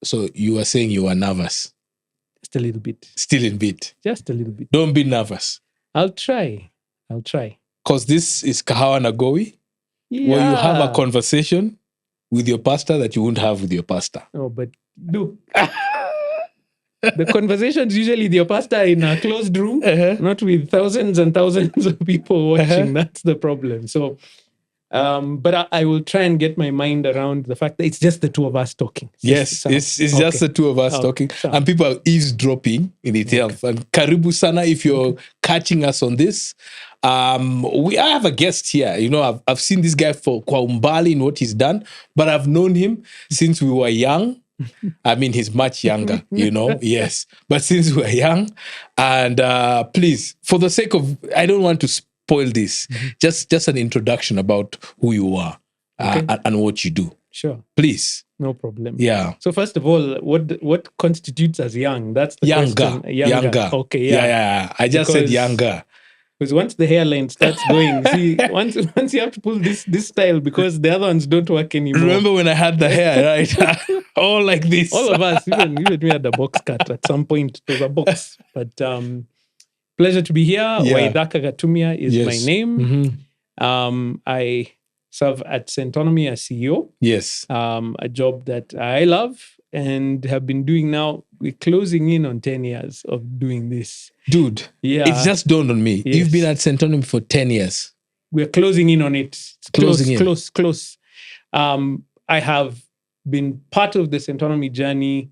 So you were saying you were nervous. Just a little bit. Still in bit. Just a little bit. Don't be nervous. I'll try. Because this is Kahawa Nagowi, Yeah. where you have a conversation with your pastor that you won't have with your pastor. Oh, but look. The conversations usually with your pastor in a closed room, not with thousands and thousands of people watching. That's the problem. So, but I will try and get my mind around the fact that it's just the two of us talking. It's just the two of us talking. And people are eavesdropping in itself. And Karibu Sana, if you're catching us on this, I have a guest here. You know, I've seen this guy for kwa umbali in what he's done, but I've known him since we were young. I mean, he's much younger, you know, yes. But since we're young, and please, for the sake of, I don't want to spoil this, just an introduction about who you are and what you do. Sure. Please. No problem. Yeah. So first of all, what constitutes as young? That's the question. Younger. Okay, yeah. I just said younger. Because once the hairline starts going, see, once you have to pull this style because the other ones don't work anymore. Remember when I had the hair, right? All like this. All of us, even we had a box cut at some point. It was a box. But pleasure to be here. Waithaka Gatumia is my name. I serve at Centonomy as CEO. Yes. A job that I love and have been doing now. We're closing in on 10 years of doing this. Dude, it's just dawned on me. Yes. You've been at Centonomy for 10 years. We're closing in on it. It's close. I have been part of the Centonomy journey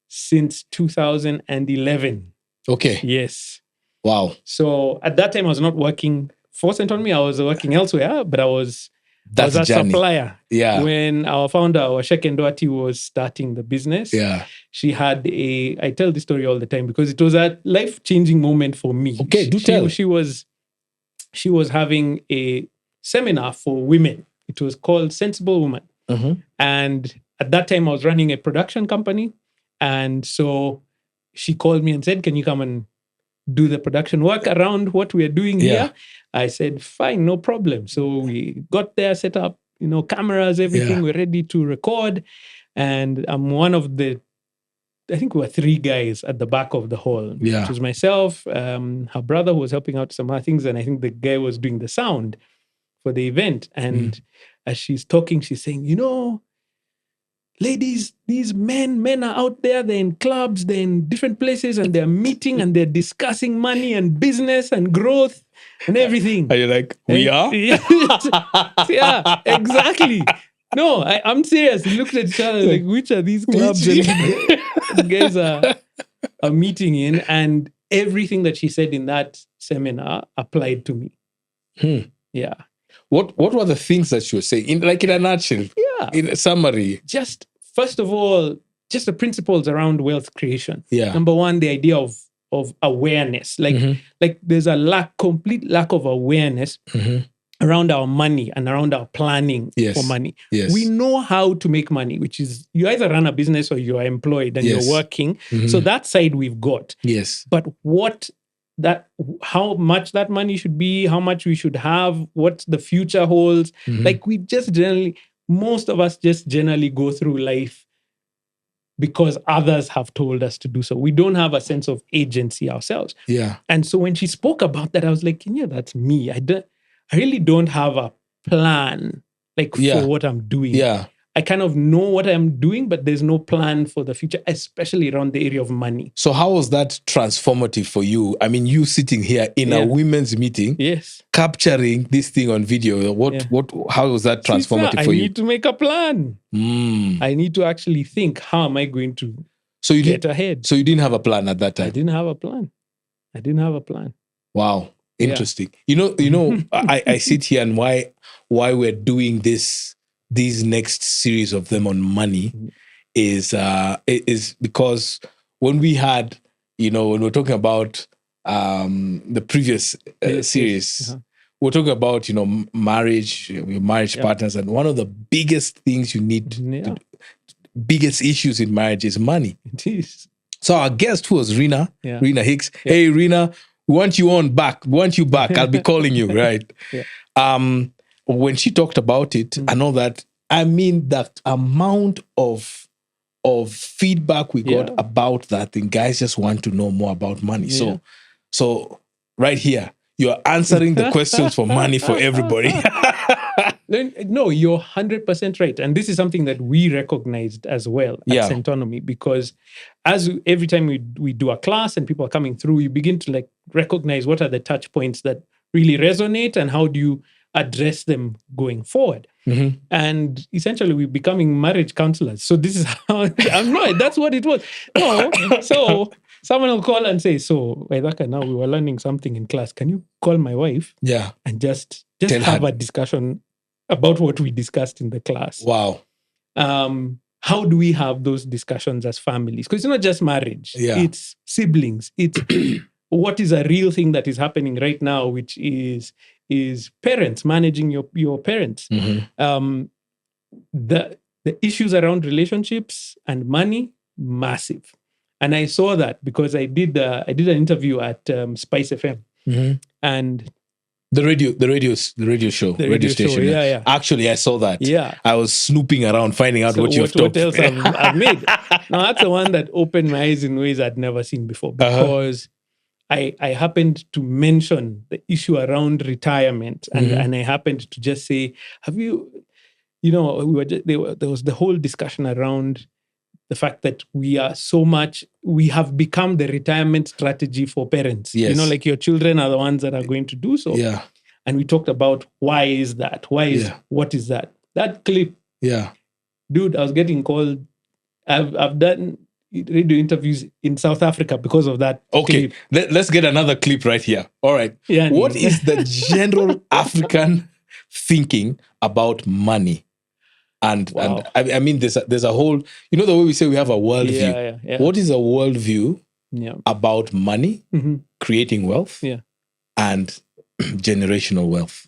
since 2011. Okay. Yes. Wow. So at that time, I was not working for Centonomy. I was working elsewhere, but I was a supplier. Yeah. When our founder, Washeke Ndoati, was starting the business, she had I tell this story all the time because it was a life-changing moment for me. Okay, do tell. She was having a seminar for women. It was called Sensible Woman. And at that time, I was running a production company. And so she called me and said, can you come and do the production work around what we are doing here? I said, fine, no problem. So we got there, set up, cameras, everything. We're ready to record. And I'm one of I think we were 3 guys at the back of the hall. Yeah. It was myself, her brother who was helping out some other things. And I think the guy was doing the sound for the event. And as she's talking, she's saying, ladies, these men are out there, they're in clubs, they're in different places, and they're meeting and they're discussing money and business and growth and everything. Are you like, we are? Yeah, exactly. No, I'm serious. We looked at each other like, which are these clubs the guys are meeting in? And everything that she said in that seminar applied to me. Yeah. What were the things that she was saying? In a nutshell? Yeah. In a summary? Just, first of all, just the principles around wealth creation. Yeah. Number one, the idea of awareness. Like there's a complete lack of awareness around our money and around our planning for money. Yes. We know how to make money, which is you either run a business or you are employed and you're working. So that side we've got. Yes. But how much that money should be, how much we should have, what the future holds. Like most of us just generally go through life because others have told us to do so. We don't have a sense of agency ourselves. Yeah. And so when she spoke about that, I was like, yeah, that's me. I really don't have a plan for what I'm doing. Yeah. I kind of know what I'm doing, but there's no plan for the future, especially around the area of money. So how was that transformative for you? I mean, you sitting here in a women's meeting, capturing this thing on video. How was that transformative for you? I need to make a plan. I need to actually think, how am I going to get ahead? So you didn't have a plan at that time? I didn't have a plan. Wow. Interesting. Yeah. I sit here and why we're doing these next series of them on money is because when we had, when we're talking about the previous series, we're talking about, marriage, your marriage partners, and one of the biggest things you need, biggest issues in marriage is money. It is. So our guest who was Rena Hicks. Yeah. Hey, Rena, we want you back. I'll be calling you, right? When she talked about it and all that, I mean, that amount of of feedback we got about that thing. Guys just want to know more about money. Yeah. So right here, you're answering the questions for money for everybody. No, you're 100% right. And this is something that we recognized as well at Centonomy, because every time we do a class and people are coming through, you begin to like recognize what are the touch points that really resonate and how do you address them going forward. Mm-hmm. And essentially we're becoming marriage counselors. So this is how that's what it was. No, so someone will call and say, so Waithaka, now we were learning something in class. Can you call my wife? Yeah. And just have a discussion about what we discussed in the class. Wow. How do we have those discussions as families? Because it's not just marriage. Yeah. It's siblings. It's what is a real thing that is happening right now, which is parents managing your parents. Mm-hmm. The issues around relationships and money, massive. And I saw that because I did an interview at Spice FM. Mm-hmm. And the radio station. Yeah. Actually, I saw that. Yeah. I was snooping around, finding out what you've talked else I've made. Now, that's the one that opened my eyes in ways I'd never seen before, because I happened to mention the issue around retirement, and I happened to just say, have you, there was the whole discussion around the fact that we have become the retirement strategy for parents. Yes. Like your children are the ones that are going to do so. Yeah. And we talked about why is that? What is that? That clip. Yeah. Dude, I was getting called. I've done radio interviews in South Africa because of that. Okay. Let's get another clip right here. All right. Yeah, what is the general African thinking about money? And I mean, there's a whole, the way we say we have a worldview. Yeah. What is a worldview about money, creating wealth, and generational wealth?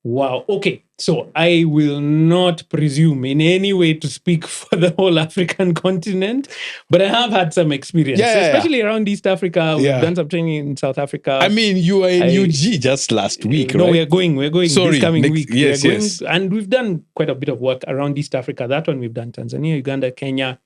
Wow. Okay. So I will not presume in any way to speak for the whole African continent, but I have had some experience, especially around East Africa. We've done some training in South Africa. I mean, you were in UG just last week, no, right? We're going this coming week. Yes. And we've done quite a bit of work around East Africa. That one we've done Tanzania, Uganda, Kenya,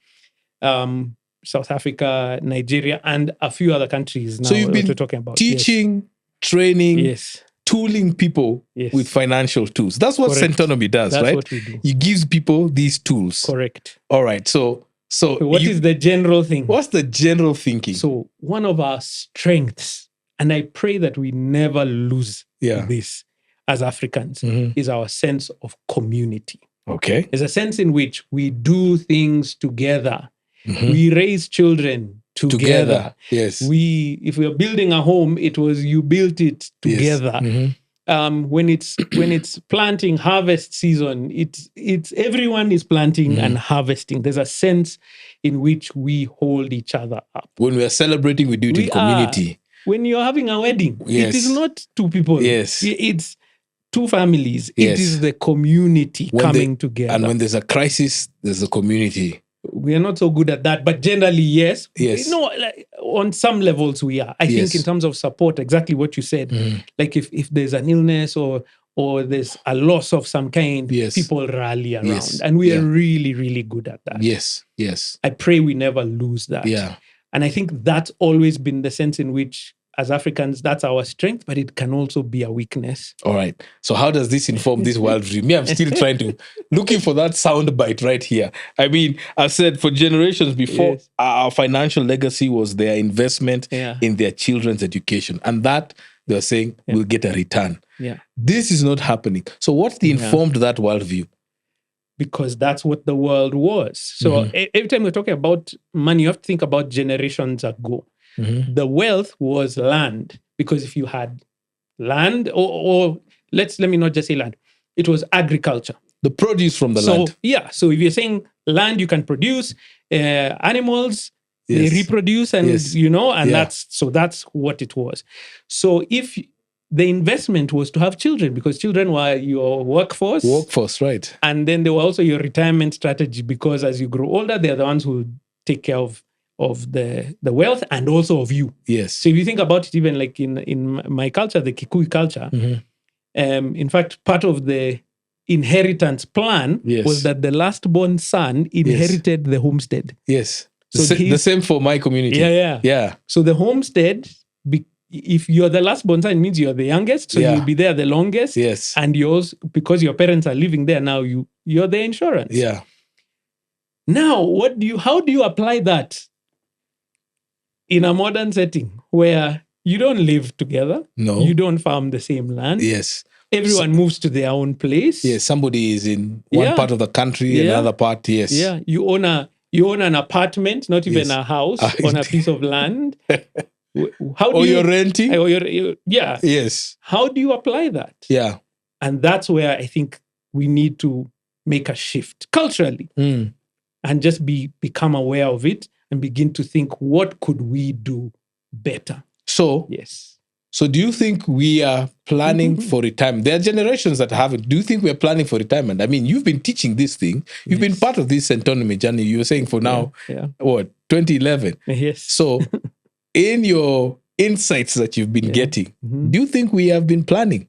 South Africa, Nigeria, and a few other countries now. So you've been talking about teaching, training, tooling people with financial tools. That's what Centonomy does, That's right? What we do. It gives people these tools. Correct. All right. So what is the general thing? What's the general thinking? So one of our strengths, and I pray that we never lose this as Africans, is our sense of community. Okay. There's a sense in which we do things together. We raise children together. Yes. If we are building a home, it was you built it together. Yes. When it's planting harvest season, it's everyone is planting and harvesting. There's a sense in which we hold each other up. When we are celebrating, we do it in community. When you're having a wedding, it is not two people. Yes. It's two families. It is the community coming together. And when there's a crisis, there's a community. We are not so good at that, but generally, yes. On some levels we are. I think in terms of support, exactly what you said. Like if there's an illness or there's a loss of some kind, people rally around. And we are really, really good at that. Yes. I pray we never lose that. Yeah. And I think that's always been the sense in which, as Africans, that's our strength, but it can also be a weakness. All right. So how does this inform this worldview? Me, I'm still looking for that sound bite right here. I mean, I've said for generations before, our financial legacy was their investment in their children's education. And that, they're saying, will get a return. Yeah. This is not happening. So what informed that worldview? Because that's what the world was. So every time we're talking about money, you have to think about generations ago. The wealth was land, because if you had land, or let me not just say land, it was agriculture. The produce from the land. Yeah. So if you're saying land, you can produce animals, they reproduce, and that's what it was. So if the investment was to have children, because children were your workforce. Workforce, right. And then they were also your retirement strategy, because as you grow older, they're the ones who take care of the wealth and also of you. Yes. So if you think about it, even like in my culture, the Kikuyu culture, in fact, part of the inheritance plan was that the last born son inherited the homestead. Yes. So the same for my community. Yeah. So the homestead, if you're the last born son, it means you're the youngest. So you'll be there the longest. Yes. And yours, because your parents are living there now, you're the insurance. Yeah. Now, how do you apply that in a modern setting where you don't live together? No. You don't farm the same land. Yes. Everyone moves to their own place. Yes. Somebody is in one part of the country, another part. Yes. Yeah. You own an apartment, not even a house, on a piece of land. You're renting? Yeah. Yes. How do you apply that? Yeah. And that's where I think we need to make a shift culturally and just become aware of it and begin to think, what could we do better? So do you think we are planning for retirement? There are generations that haven't. Do you think we're planning for retirement? I mean, you've been teaching this thing. You've been part of this autonomy journey. You were saying for now, 2011. Yes. So in your insights that you've been getting, do you think we have been planning?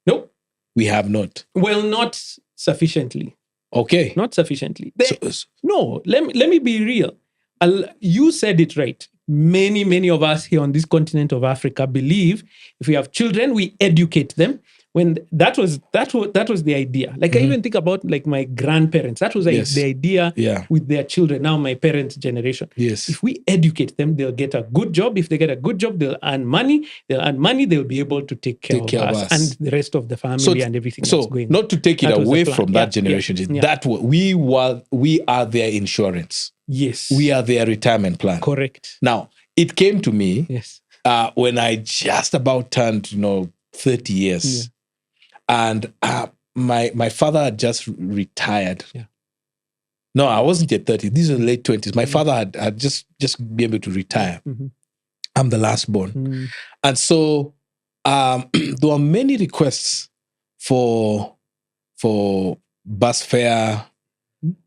No. We have not. Well, not sufficiently. Okay. Not sufficiently. No, let me be real. You said it right. Many of us here on this continent of Africa believe if we have children, we educate them. When that was the idea. Like I even think about like my grandparents. That was the idea with their children. Now my parents' generation. Yes. If we educate them, they'll get a good job. If they get a good job, they'll earn money. They'll be able to take care of us and the rest of the family and everything that's going on. Not to take it away from that generation. That we are their insurance. Yes. We are their retirement plan. Correct. Now, it came to me when I just about turned, 30 years. Yeah. And my father had just retired. Yeah. No, I wasn't yet 30. These are the late 20s. My father had just been able to retire. Mm-hmm. I'm the last born. And so there were many requests for bus fare,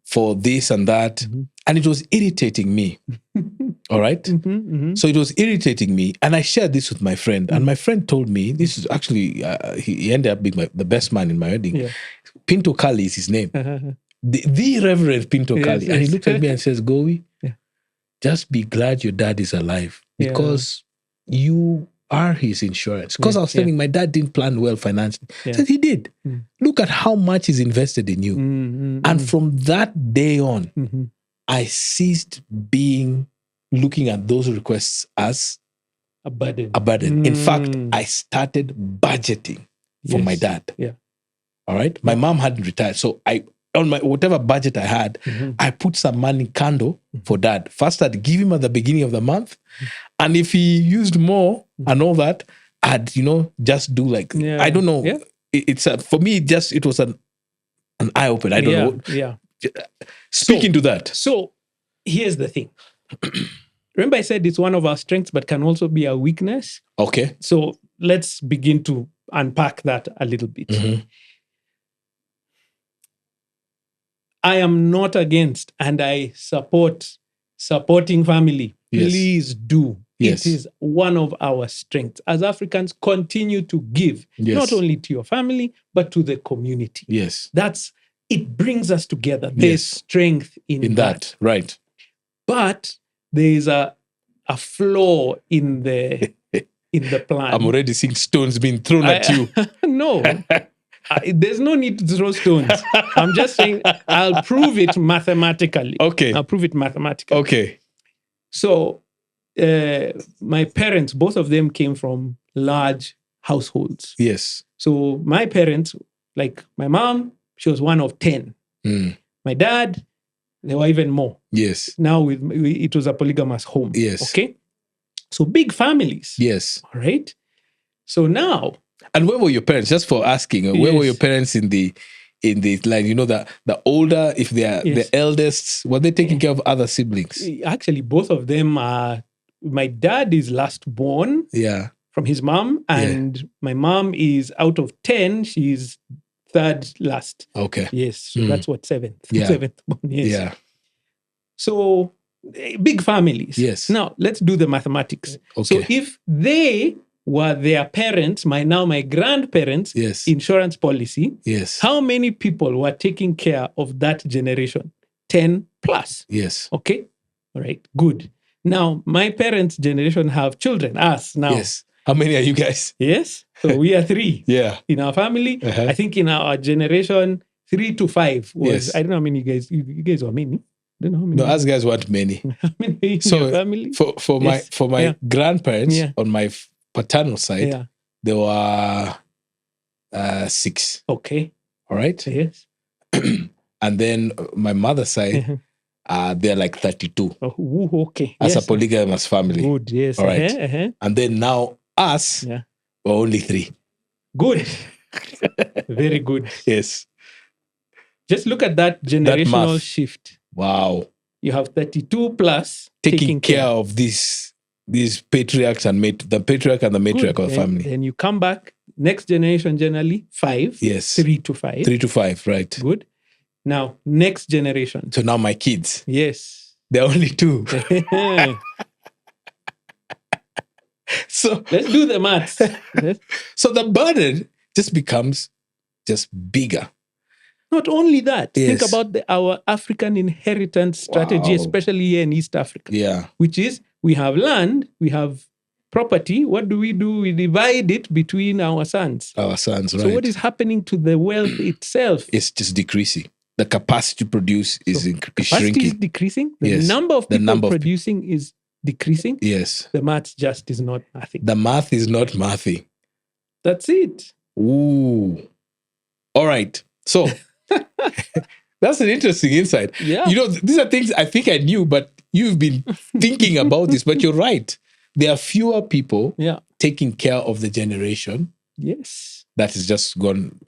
for this and that. And it was irritating me. All right? So it was irritating me. And I shared this with my friend. And my friend told me, this is actually, he ended up being the best man in my wedding. Yeah. Pinto Kali is his name. The Reverend Pinto Kali. And he looked at me and says, Gowi, just be glad your dad is alive. Because you are his insurance. Because I was telling my dad didn't plan well financially. I said, he did. Look at how much he's invested in you. And from that day on, I ceased looking at those requests as a burden. In fact, I started budgeting for my dad. Yeah. All right. My mom hadn't retired. So on my whatever budget I had, I put some money kando for dad. First, I'd give him at the beginning of the month. And if he used more and all that, I'd, just do like, I don't know. Yeah. It's for me, it was an eye opener. I don't know. Yeah. Speaking to that. So here's the thing. Remember I said it's one of our strengths, but can also be a weakness. Okay. So let's begin to unpack that a little bit. I am not against, and I supporting family. Yes. Please do. Yes. It is one of our strengths. As Africans, continue to give, not only to your family, but to the community. Yes. It brings us together. There's strength in that. Right. But there is a flaw in the plan. I'm already seeing stones being thrown at you. No. There's no need to throw stones. I'm just saying I'll prove it mathematically. Okay. I'll prove it mathematically. Okay. So my parents, both of them came from large households. Yes. So my parents, like my mom, she was one of 10. My dad, there were even more. Yes. Now it was a polygamous home. Yes. Okay. So big families. Yes. All right. So now. And where were your parents? Just for asking, where were your parents in the line? The older, if they are the eldest, were they taking care of other siblings? Actually, both of them are. My dad is last born. Yeah. From his mom, and my mom is out of 10. She's third last. Okay. Yes. So that's what, seventh. Yeah. Seventh born. Yes. Yeah. So big families. Yes. Now let's do the mathematics. Okay. So if they were their parents, my grandparents' Yes. insurance policy, Yes. how many people were taking care of that generation? 10 plus. Yes. Okay. All right. Good. Now, my parents' generation have children, us now. Yes. How many are you guys? Yes. So we are 3 Yeah. in our family. Uh-huh. I think in our generation, 3 to 5 was, Yes. I don't know how many you guys were many. I don't know how many. No, us guys weren't many. How many in So your family? for Yes. my Yeah. grandparents Yeah. on my paternal side, Yeah. there were 6. Okay. All right. Yes. And then my mother's side, they're like 32 Oh, okay. as Yes. a polygamous family. Good. Yes. All right. And then now us, Yeah. we're only 3. Good. Very good. Yes. Just look at that generational math. shift. Wow. You have 32 plus Taking care of these patriarchs and the patriarch and the matriarch of the family. Then you come back, next generation generally 5. Yes. 3 to 5. 3 to 5, right. Good. Now, next generation. So now my kids, Yes. they're only 2. So Let's do the maths. Yes. So the burden just becomes just bigger. Not only that, Yes. think about our African inheritance strategy, Wow. especially here in East Africa, Yeah. which is we have land, we have property. What do? We divide it between our sons. Our sons, right. So what is happening to the wealth itself? It's just decreasing. The capacity to produce is Capacity shrinking. is decreasing. The Yes. number of The people number of producing is decreasing. Yes. The math just is not nothing. The math is not mathy. That's it. Ooh. All right. So that's an interesting insight. Yeah. You know, these are things I think I knew, but you've been thinking about this. But you're right. There are fewer people Yeah. taking care of the generation Yes. that is just gone,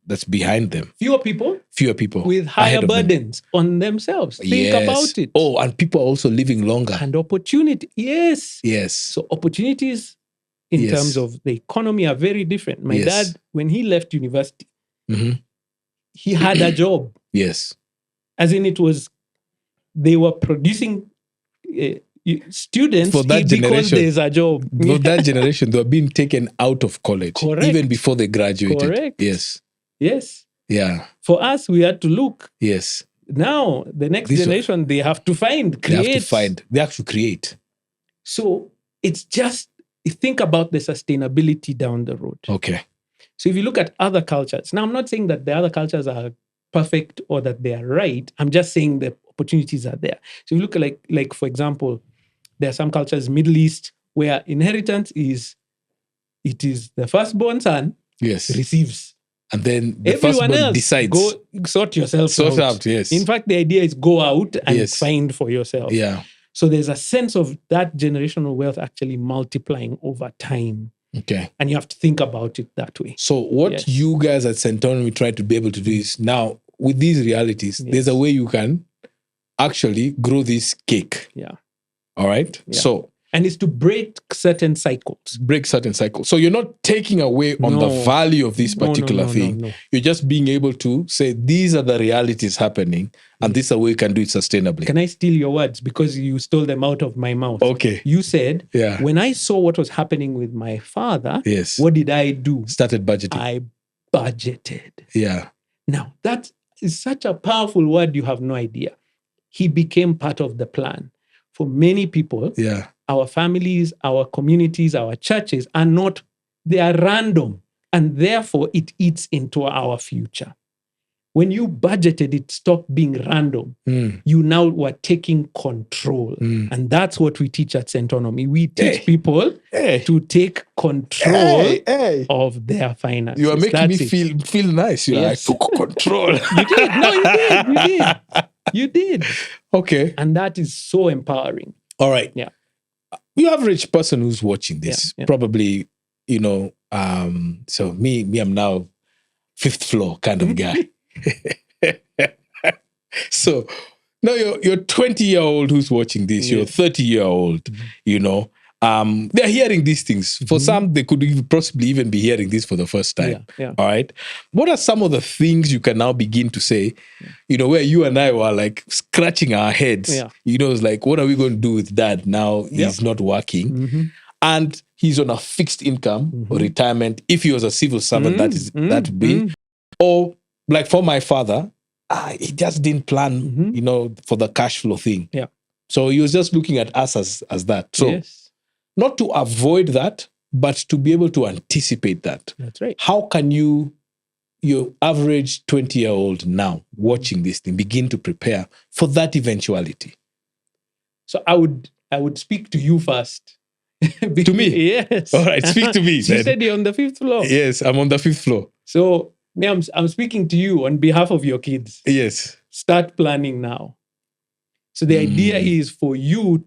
that's behind them. Fewer people Fewer people with higher ahead of them. burdens on themselves. Think Yes. about it. Oh, and people are also living longer. And opportunity. Yes. Yes. So opportunities in Yes. terms of the economy are very different. My Yes. dad, when he left university, Mhm. he had a job. Yes. As in they were producing students For that because generation. there's a job. For that generation, they were being taken out of college Correct. even before they graduated. Correct. Yes. Yes. Yeah. For us, we had to look. Yes. Now, the next These are- generation, they have to find, They create. have to find. They have to create. So it's just, think about the sustainability down the road. Okay. So if you look at other cultures, now I'm not saying that the other cultures are perfect or that they are right. I'm just saying the opportunities are there. So if you look at like for example, there are some cultures, Middle East, where inheritance is the firstborn son Yes. receives. And then the Everyone firstborn else, decides. go sort yourself Sort out, yes. In fact, the idea is go out and Yes. find for yourself. Yeah. So there's a sense of that generational wealth actually multiplying over time. Okay. And you have to think about it that way. So what Yes. you guys at Centonomy try to be able to do is now with these realities, there's a way you can actually grow this cake. Yeah. All right. Yeah. So And it's to break certain cycles. break certain cycles. So you're not taking away on the No. value of this No, no, particular no, no, thing. no. You're just being able to say these are the realities happening, and this is a way you can do it sustainably. Can I steal your words? Because you stole them out of my mouth. Okay. You said, Yeah. when I saw what was happening with my father, Yes. what did I do? Started budgeting. I budgeted. Yeah. Now, that is such a powerful word, you have no idea. He became part of the plan. For many people, Yeah. our families, our communities, our churches are not, they are random. And therefore, it eats into our future. When you budgeted, it stopped being random. You now were taking control. And that's what we teach at Centonomy. We teach people to take control of their finances. You are making That's me it. feel nice. You're Yes. like, took control. You did. No, you did. You did. You did. Okay. And that is so empowering. All right. Yeah. You average person who's watching this, Yeah. probably, so me, I'm now 5th floor kind of guy. So now you're 20-year-old who's watching this, you're 30-year-old, they're hearing these things. For some, they could possibly even be hearing this for the first time. Yeah. All right. What are some of the things you can now begin to say, where you and I were like scratching our heads? Yeah. It's like, what are we going to do with dad now? He's not working. and he's on a fixed income or retirement. If he was a civil servant, that would be. Or like for my father, he just didn't plan, for the cash flow thing. Yeah. So he was just looking at us as that. So not to avoid that, but to be able to anticipate that. That's right. How can your average 20-year-old now watching this thing begin to prepare for that eventuality? So I would speak to you first. To me? Yes. All right, speak to me. You said you're on the 5th floor. Yes, I'm on the 5th floor. So I'm speaking to you on behalf of your kids. Yes. Start planning now. So the idea is for you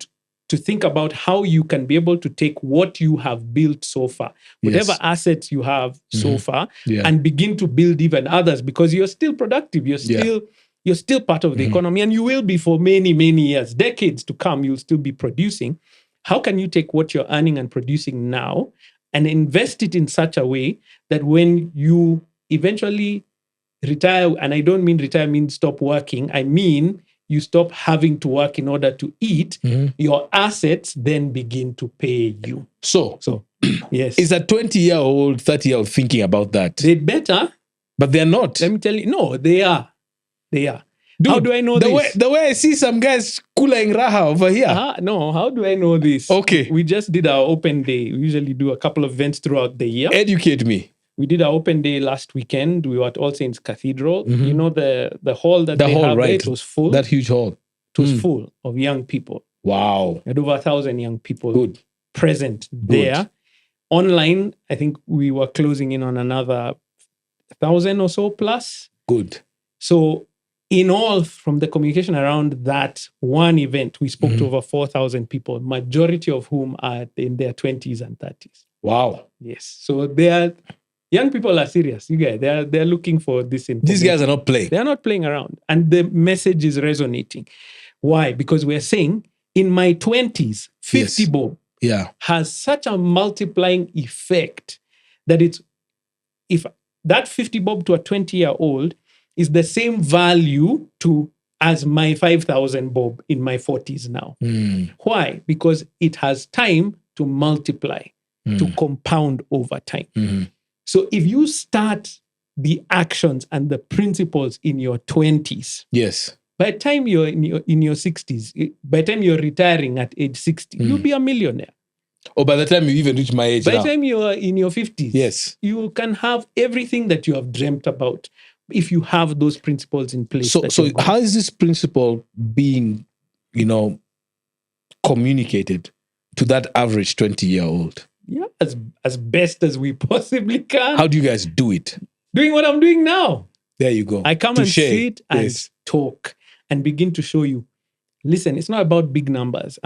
to think about how you can be able to take what you have built so far, whatever assets you have so far, and begin to build even others, because you're still productive. You're still part of the economy, and you will be for many, many years, decades to come. You'll still be producing. How can you take what you're earning and producing now and invest it in such a way that when you eventually retire, and I don't mean retire means stop working, I mean you stop having to work in order to eat, your assets then begin to pay you. So yes. Is a 20-year-old, 30-year-old thinking about that? They better. But they're not. Let me tell you, no, they are. They are. Dude, how do I know this? The way I see some guys cooling raha over here. No, how do I know this? Okay. We just did our open day. We usually do a couple of events throughout the year. Educate me. We did our open day last weekend. We were at All Saints Cathedral. You know the hall that they have, right? It was full. That huge hall. It was full of young people. Wow. We had over 1,000 young people present there. Online, I think we were closing in on another 1,000 or so plus. Good. So in all, from the communication around that one event, we spoke to over 4,000 people, majority of whom are in their 20s and 30s. Wow. Yes. So young people are serious. You guys, they're looking for this information. These guys are not playing. They're not playing around. And the message is resonating. Why? Because we're saying in my 20s, 50 bob has such a multiplying effect that if that 50 bob to a 20-year-old is the same value as my 5,000 bob in my 40s now. Why? Because it has time to multiply, to compound over time. So if you start the actions and the principles in your 20s, by the time you're in your 60s, by the time you're retiring at age 60, you'll be a millionaire. Or by the time you even reach my age by the time you're in your 50s, yes, you can have everything that you have dreamt about if you have those principles in place. So how is this principle being, communicated to that average 20-year-old? Yeah, as best as we possibly can. How do you guys do it? Doing what I'm doing now. There you go. I come and sit and talk and begin to show you. Listen, it's not about big numbers.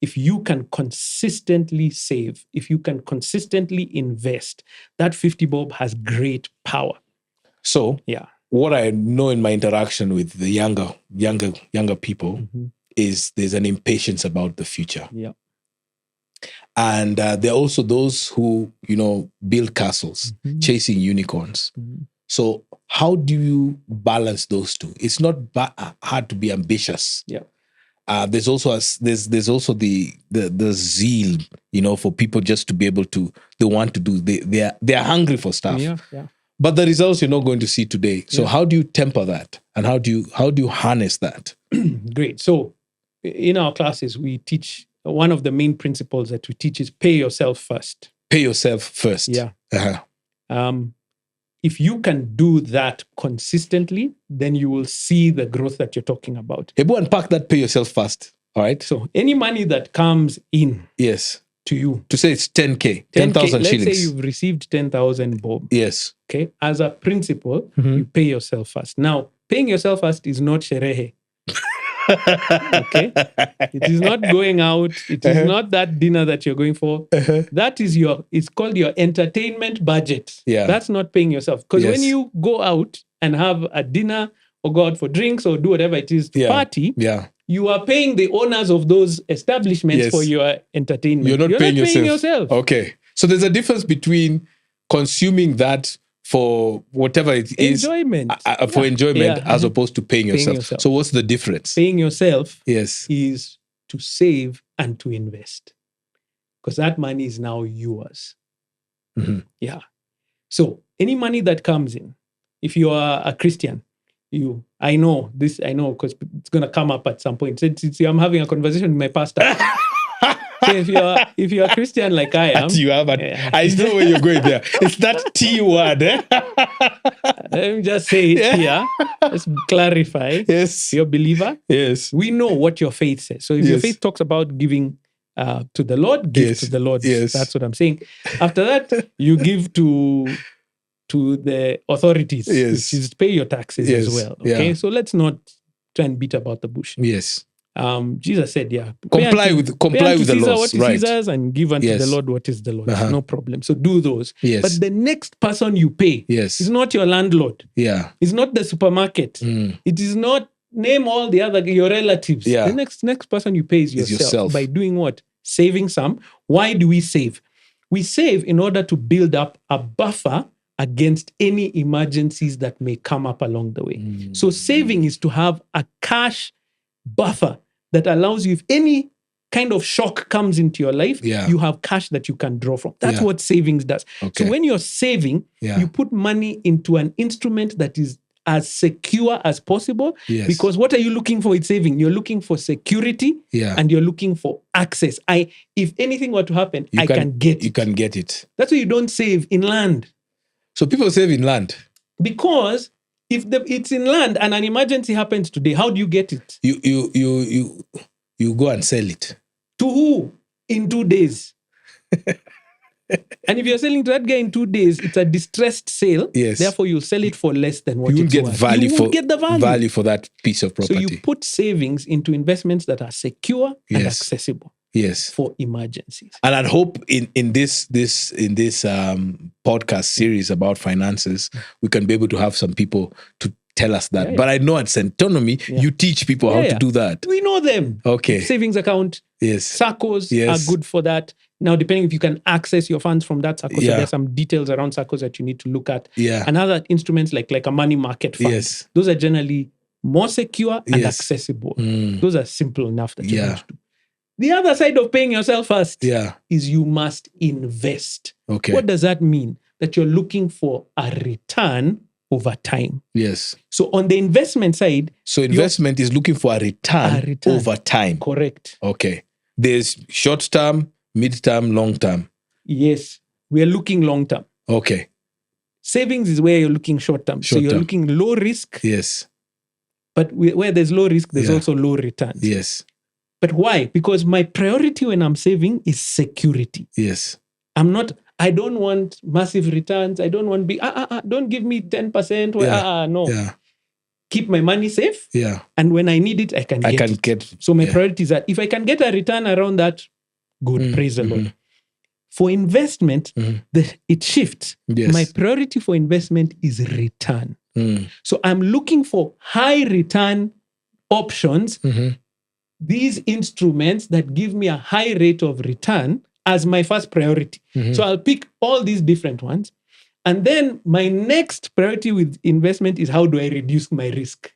If you can consistently save, if you can consistently invest, that 50 bob has great power. So, what I know in my interaction with the younger people is there's an impatience about the future. Yeah. And there are also those who, build castles, chasing unicorns. So how do you balance those two? It's not hard to be ambitious. Yeah. There's also there's also the zeal, for people just to be able to, they want to do, they're hungry for stuff. Yeah. But the results you're not going to see today. So how do you temper that? And how do you harness that? Great. So in our classes, we teach, one of the main principles that we teach is pay yourself first. Pay yourself first. Yeah. If you can do that consistently, then you will see the growth that you're talking about. Hebu unpack that pay yourself first. All right. So any money that comes in to you. To say it's 10K, 10,000 shillings. Let's say you've received 10,000 bob. Yes. Okay. As a principle, you pay yourself first. Now, paying yourself first is not sherehe. Okay. It is not going out. It is not that dinner that you're going for. That is it's called your entertainment budget. Yeah. That's not paying yourself. Because when you go out and have a dinner or go out for drinks or do whatever it is to party, you are paying the owners of those establishments for your entertainment. You're not paying yourself. Okay. So there's a difference between consuming that for whatever it is, enjoyment. For enjoyment, as opposed to paying yourself. So what's the difference? Paying yourself is to save and to invest. because that money is now yours. Mhm. Yeah. So any money that comes in, if you are a Christian, I know because it's going to come up at some point. I'm having a conversation with my pastor. So if you're a Christian like I am, I know where you're going there. It's that T word. Let me just say it here. Let's clarify. Yes. You're a believer. Yes. We know what your faith says. So if your faith talks about giving to the Lord, give to the Lord. Yes. That's what I'm saying. After that, you give to the authorities, which is pay your taxes as well. Okay, so let's not try and beat about the bush. Yes. Jesus said, comply with the laws, what is Caesar's, and give unto the Lord what is the Lord. No problem. So do those. Yes. But the next person you pay is not your landlord. Yeah. It's not the supermarket. It is not, name all the other, your relatives. Yeah. The next person you pay is yourself. By doing what? Saving some. Why do we save? We save in order to build up a buffer against any emergencies that may come up along the way. So saving is to have a cash buffer that allows you, if any kind of shock comes into your life, you have cash that you can draw from. That's what savings does. Okay. So when you're saving, you put money into an instrument that is as secure as possible. Yes. Because what are you looking for in saving? You're looking for security and you're looking for access. If anything were to happen, I can get it. You can get it. That's why you don't save in land. So people save in land. Because if it's in land and an emergency happens today, how do you get it? You go and sell it. To who? In 2 days. And if you're selling to that guy in 2 days, it's a distressed sale. Yes. Therefore, you'll sell it for less than what you it's get worth. value You won't get the value for that piece of property. So you put savings into investments that are secure and accessible. Yes. For emergencies. And I hope in this podcast series about finances, we can be able to have some people to tell us that. But I know at Centonomy, you teach people how to do that. We know them. Okay. Savings account. Yes. SACCOs are good for that. Now, depending if you can access your funds from that SACCO, so there's some details around SACCOs that you need to look at. Yeah. And other instruments like a money market fund. Yes. Those are generally more secure and accessible. Those are simple enough that you want to do. The other side of paying yourself first is you must invest. Okay. What does that mean? That you're looking for a return over time. Yes. So on the investment side... So investment is looking for a return over time. Correct. Okay. There's short term, mid term, long term. Yes. We are looking long term. Okay. Savings is where you're looking short term. So you're looking low risk. Yes. But where there's low risk, there's also low returns. Yes. But why? Because my priority when I'm saving is security. Yes. I don't want massive returns. I don't want don't give me 10%. No. Yeah. Keep my money safe. Yeah. And when I need it, I can get it. So my priority is that if I can get a return around that, good, praise the Lord. For investment, it shifts. Yes. My priority for investment is return. So I'm looking for high return options. These instruments that give me a high rate of return as my first priority. So I'll pick all these different ones. And then my next priority with investment is how do I reduce my risk?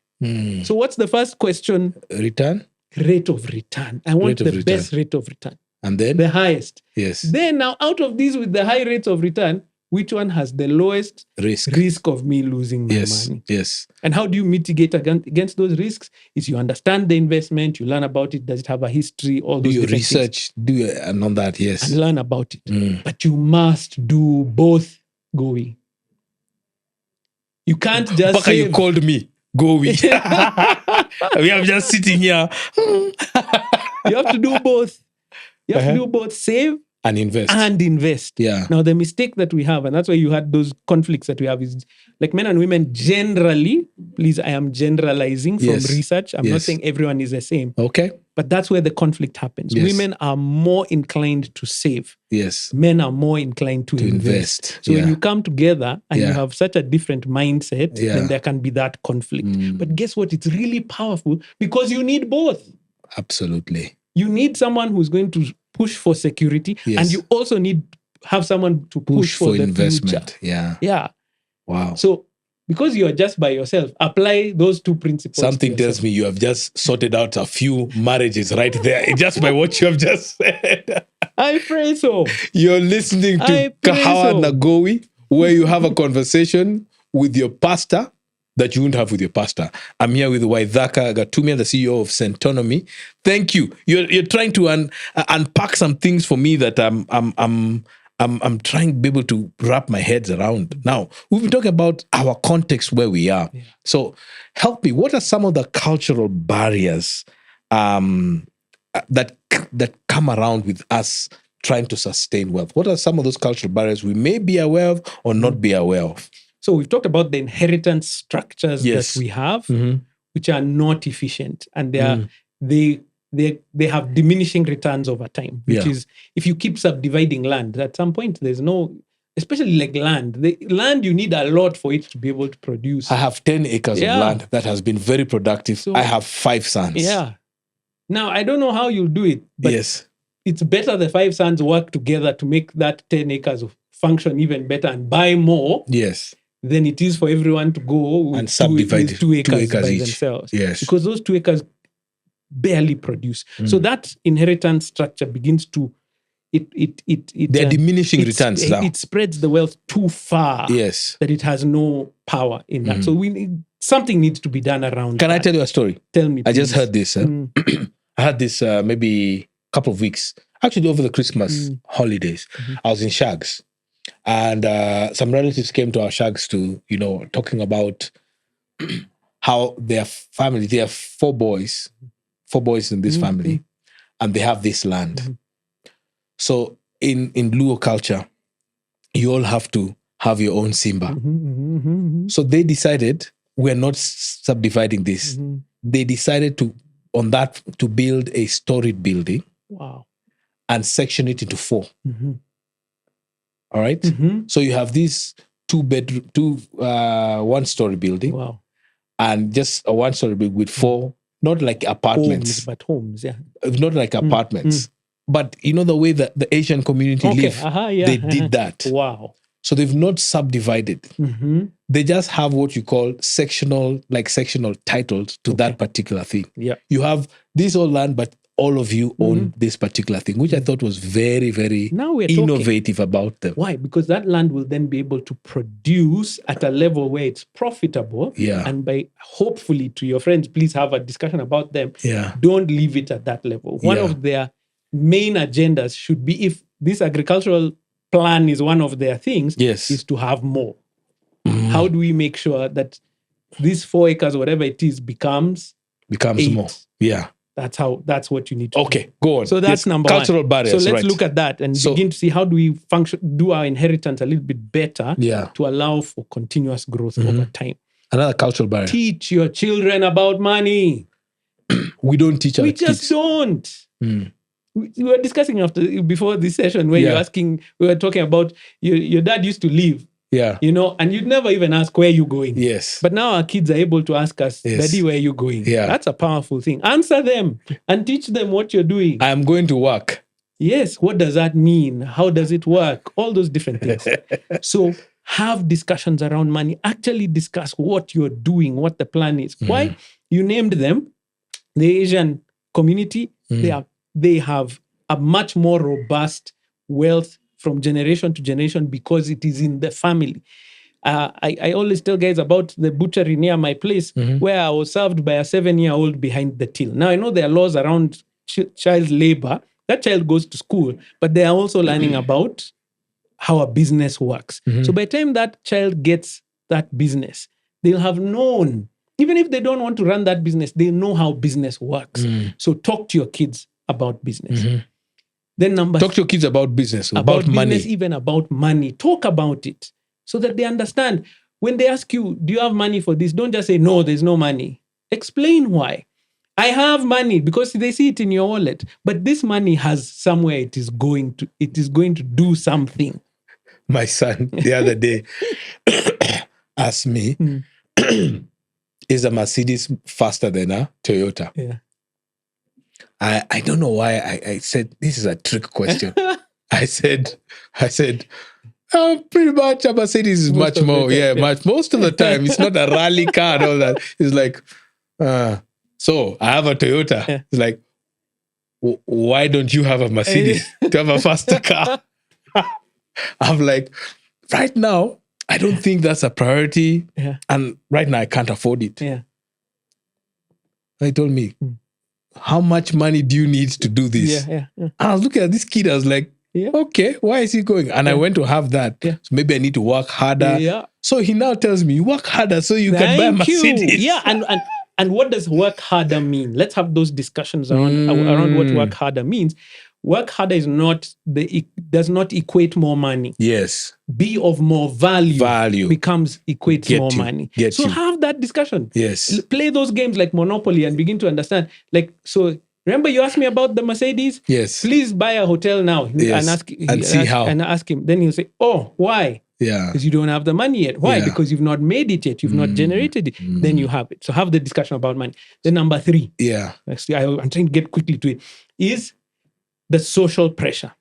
So what's the first question? Return? Rate of return. I want the best rate of return. And then? The highest. Yes. Then now out of these with the high rates of return, which one has the lowest risk of me losing my money? Yes. And how do you mitigate against those risks? Is you understand the investment, you learn about it, does it have a history, all those things. Research, and on that, yes. And learn about it. But you must do both, Gowi. You can't just Baka, you called me, Gowi. We are just sitting here. You have to do both. You have to do both, save and invest. Yeah. Now, the mistake that we have, and that's why you had those conflicts that we have, is like men and women generally, please, I am generalizing from research. I'm not saying everyone is the same. Okay. But that's where the conflict happens. Yes. Women are more inclined to save. Yes. Men are more inclined to invest. So when you come together and you have such a different mindset, then there can be that conflict. But guess what? It's really powerful because you need both. Absolutely. You need someone who's going to push for security, and you also have someone to push for the investment. Future. Yeah. Wow. So because you are just by yourself, apply those two principles. Something tells me you have just sorted out a few marriages right there, just by what you have just said. I pray so. You're listening to Kahawa Nagowi, where you have a conversation with your pastor that you wouldn't have with your pastor. I'm here with Waithaka Gatumia, the CEO of Centonomy. Thank you. You're trying to unpack some things for me that I'm trying to be able to wrap my head around. Now, we've been talking about our context where we are. Yeah. So help me. What are some of the cultural barriers that come around with us trying to sustain wealth? What are some of those cultural barriers we may be aware of or not be aware of? So we've talked about the inheritance structures that we have, which are not efficient, and they have diminishing returns over time. Which is, if you keep subdividing land, at some point there's no, especially like land. The land, you need a lot for it to be able to produce. I have 10 acres of land that has been very productive. So, I have 5 sons. Yeah. Now, I don't know how you'll do it, but it's better the 5 sons work together to make that 10 acres function even better and buy more. Yes. Than it is for everyone to go and subdivide 2 acres by each. themselves. Yes. Because those 2 acres barely produce. So that inheritance structure begins to they're diminishing returns now. It spreads the wealth too far. Yes. That it has no power in that. So something needs to be done around Can I tell you a story? Tell me, please. I just heard this. I had this maybe a couple of weeks, actually over the Christmas holidays. I was in Shags, and some relatives came to our Shags to, talking about how their family, they have 4 boys in this family, and they have this land. So in Luo culture, you all have to have your own Simba. So they decided, we're not subdividing this. They decided to build a storied building. Wow. And section it into 4. All right. So you have this 1-story building. Wow. And just a 1-story building with 4, not like apartments. Homes, yeah. Not like apartments. But the way that the Asian community live, they did that. Wow. So they've not subdivided. They just have what you call sectional titles to that particular thing. Yeah. You have this whole land, but all of you own this particular thing, which I thought was very, very innovative about them. Why? Because that land will then be able to produce at a level where it's profitable. Yeah. And by, hopefully, to your friends, please have a discussion about them. Yeah. Don't leave it at that level. One of their main agendas should be, if this agricultural plan is one of their things, is to have more. How do we make sure that these 4 acres, whatever it is, becomes 8? More? Yeah. That's what you need to do. Go on. So that's number cultural 1. barriers. So let's look at that and begin to see how do we do our inheritance a little bit better to allow for continuous growth over time. Another cultural barrier. Teach your children about money. We don't teach our kids. We just don't. We were discussing before this session where we were talking about your dad used to leave. Yeah. And you'd never even ask, where are you going? Yes. But now our kids are able to ask us, Daddy, where are you going? Yeah. That's a powerful thing. Answer them and teach them what you're doing. I am going to work. Yes. What does that mean? How does it work? All those different things. So have discussions around money. Actually discuss what you're doing, what the plan is. Why? You named them. The Asian community, they have a much more robust wealth from generation to generation because it is in the family. I always tell guys about the butchery near my place where I was served by a 7-year-old behind the till. Now, I know there are laws around child labor. That child goes to school, but they are also learning about how a business works. So by the time that child gets that business, they'll have known, even if they don't want to run that business, they know how business works. So talk to your kids about business. Then talk to your kids about business, about money. Business, even about money. Talk about it so that they understand. When they ask you, do you have money for this? Don't just say, no, there's no money. Explain why. I have money, because they see it in your wallet. But this money has somewhere it is going to do something. My son, the other day, asked me, is a Mercedes faster than a Toyota? Yeah. I don't know why I said this is a trick question. I said, pretty much a Mercedes is much more. Most of the time. It's not a rally car and all that. It's like, so I have a Toyota. It's like, why don't you have a Mercedes to have a faster car? I'm like, right now, I don't think that's a priority. Yeah. And right now, I can't afford it. Yeah. He told me, how much money do you need to do this? Yeah. And I was looking at this kid, I was like, okay, why is he going? And I went to have that. Yeah. So maybe I need to work harder. Yeah. So he now tells me, work harder so you can buy a Mercedes. Yeah. And what does work harder mean? Let's have those discussions around what work harder means. Work harder is does not equate more money. Yes. Be of more value equates more money. So have that discussion. Yes. Play those games like Monopoly and begin to understand. Like, so remember you asked me about the Mercedes? Yes. Please buy a hotel now and ask him. Then he'll say, oh, why? Yeah. Because you don't have the money yet. Why? Yeah. Because you've not made it yet. You've not generated it. Then you have it. So have the discussion about money. Then number 3. Yeah. Actually, I'm trying to get quickly to it. Is the social pressure.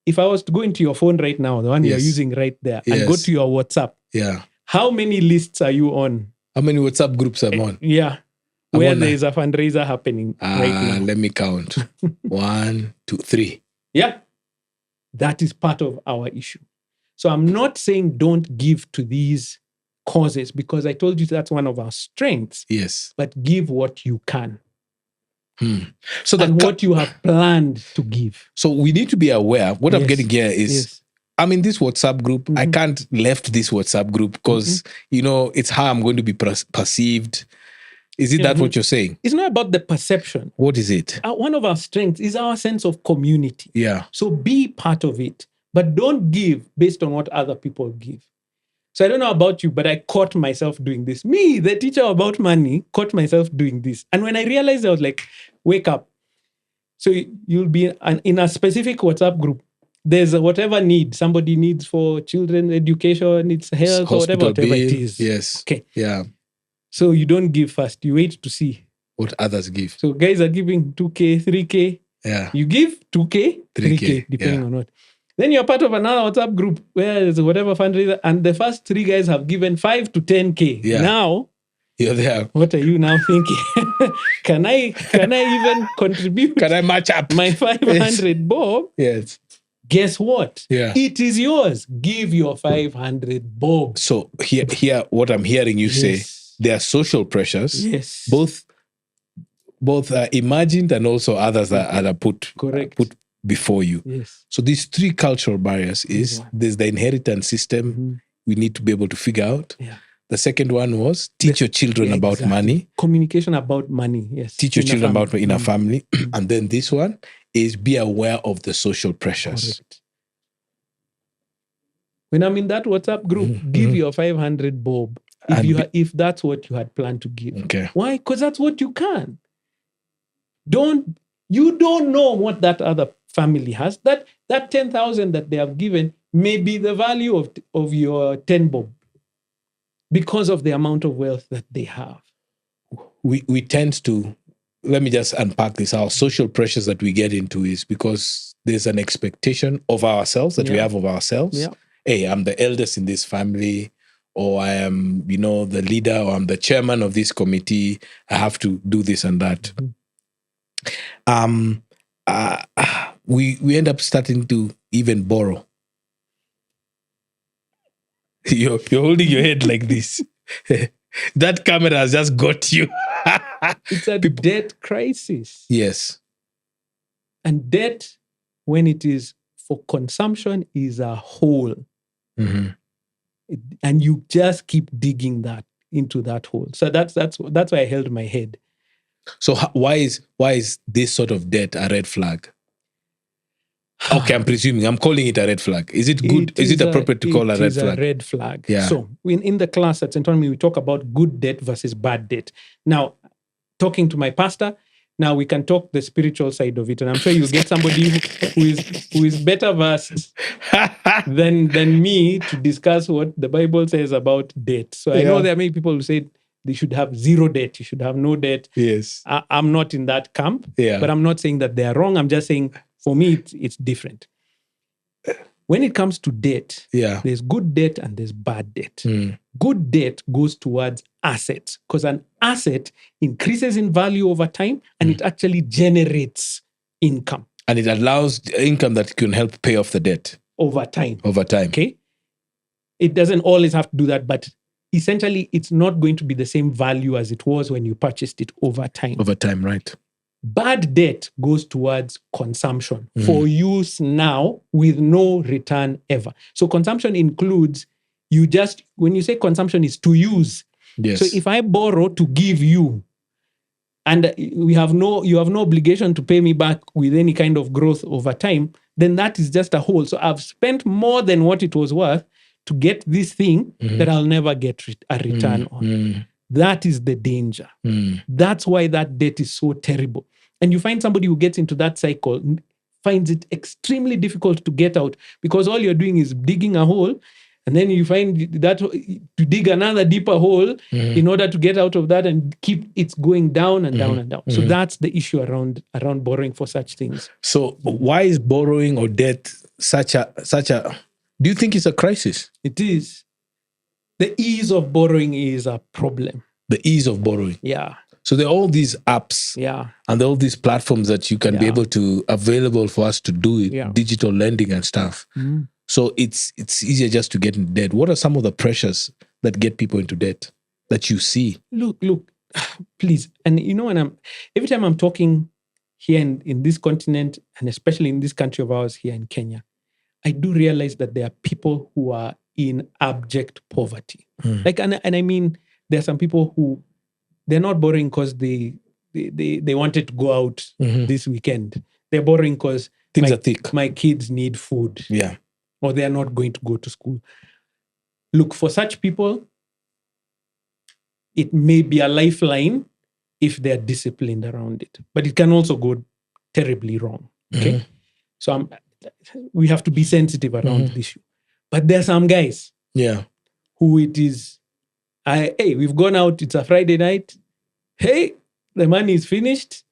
If I was to go into your phone right now, the one you're using right there, and go to your WhatsApp, how many lists are you on? How many WhatsApp groups I'm on? Yeah. Where there is a fundraiser happening right now. Let me count. 1, 2, 3. Yeah. That is part of our issue. So I'm not saying don't give to these causes, because I told you that's one of our strengths. Yes. But give what you can. So what you have planned to give. So we need to be aware. What I'm getting here is, I'm in this WhatsApp group. I can't left this WhatsApp group because, it's how I'm going to be perceived. Is it that what you're saying? It's not about the perception. What is it? One of our strengths is our sense of community. Yeah. So be part of it, but don't give based on what other people give. So I don't know about you, but I caught myself doing this. Me, the teacher about money, caught myself doing this. And when I realized, I was like, wake up. So you'll be in a specific WhatsApp group. There's whatever need somebody needs for children, education, it's health, or whatever it is. Yes. Okay. Yeah. So you don't give first. You wait to see what others give. So guys are giving 2K, 3K. Yeah. You give 2K, 3K, depending on what. Then you're part of another WhatsApp group where there's whatever fundraiser, and the first 3 guys have given 5 to 10K. Yeah. Now, you're there. What are you now thinking? Can I even contribute? Can I match up my 500 bob? Yes. Guess what? Yeah. It is yours. Give your 500 bob. So here, what I'm hearing you say, there are social pressures. Yes. Both imagined and also others that are put before you. Yes. So these 3 cultural barriers is there's the inheritance system we need to be able to figure out. Yeah. The second one was teach your children about money. Communication about money, yes. Teach your children about in a family. And then this one is be aware of the social pressures. Correct. When I'm in that WhatsApp group, give your 500 bob if that's what you had planned to give. Okay. Why? Because that's what you can. You don't know what that other family has. That 10,000 that they have given may be the value of your 10 bob because of the amount of wealth that they have. We tend to, let me just unpack this. Our social pressures that we get into is because there's an expectation of ourselves that we have of ourselves. Yeah. Hey, I'm the eldest in this family, or I am, the leader, or I'm the chairman of this committee. I have to do this and that. We end up starting to even borrow. You're holding your head like this. That camera has just got you. It's a debt crisis. Yes. And debt, when it is for consumption, is a hole. Mm-hmm. And you just keep digging that into that hole. So that's why I held my head. So why is this sort of debt a red flag? Okay, I'm calling it a red flag. Is it good? Is it appropriate to call a red flag? It is a red flag. Yeah. So in the class at St. Anthony, we talk about good debt versus bad debt. Now, talking to my pastor, now we can talk the spiritual side of it. And I'm sure you'll get somebody who is better versed than me to discuss what the Bible says about debt. So I know there are many people who say they should have 0 debt. You should have no debt. Yes. I'm not in that camp. Yeah. But I'm not saying that they are wrong. I'm just saying, for me, it's different. When it comes to debt, there's good debt and there's bad debt. Good debt goes towards assets because an asset increases in value over time and it actually generates income. And it allows income that can help pay off the debt over time. Okay. It doesn't always have to do that, but essentially it's not going to be the same value as it was when you purchased it over time. Over time, right. Bad debt goes towards consumption for use now with no return ever. So consumption includes when you say consumption is to use. Yes. So if I borrow to give you, and you have no obligation to pay me back with any kind of growth over time, then that is just a hole. So I've spent more than what it was worth to get this thing that I'll never get a return on. That is the danger. That's why that debt is so terrible. And you find somebody who gets into that cycle finds it extremely difficult to get out, because all you're doing is digging a hole, and then you find that to dig another deeper hole in order to get out of that and keep it going down and down and down. So that's the issue around borrowing for such things. So why is borrowing or debt such a do you think it's a crisis? It is. The ease of borrowing is a problem. The ease of borrowing. Yeah. So there are all these apps and there are all these platforms that you can be able to, available for us to do it, digital lending and stuff. So it's easier just to get in debt. What are some of the pressures that get people into debt that you see? Look, please. And every time I'm talking here in this continent, and especially in this country of ours here in Kenya, I do realize that there are people who are in abject poverty. And I mean, there are some people who they're not borrowing because they wanted to go out this weekend. They're borrowing because things are thick. My kids need food. Yeah. Or they're not going to go to school. Look, for such people, it may be a lifeline if they're disciplined around it. But it can also go terribly wrong. Okay? So we have to be sensitive around the issue. But there are some guys who it is, hey, we've gone out, it's a Friday night. Hey, the money is finished.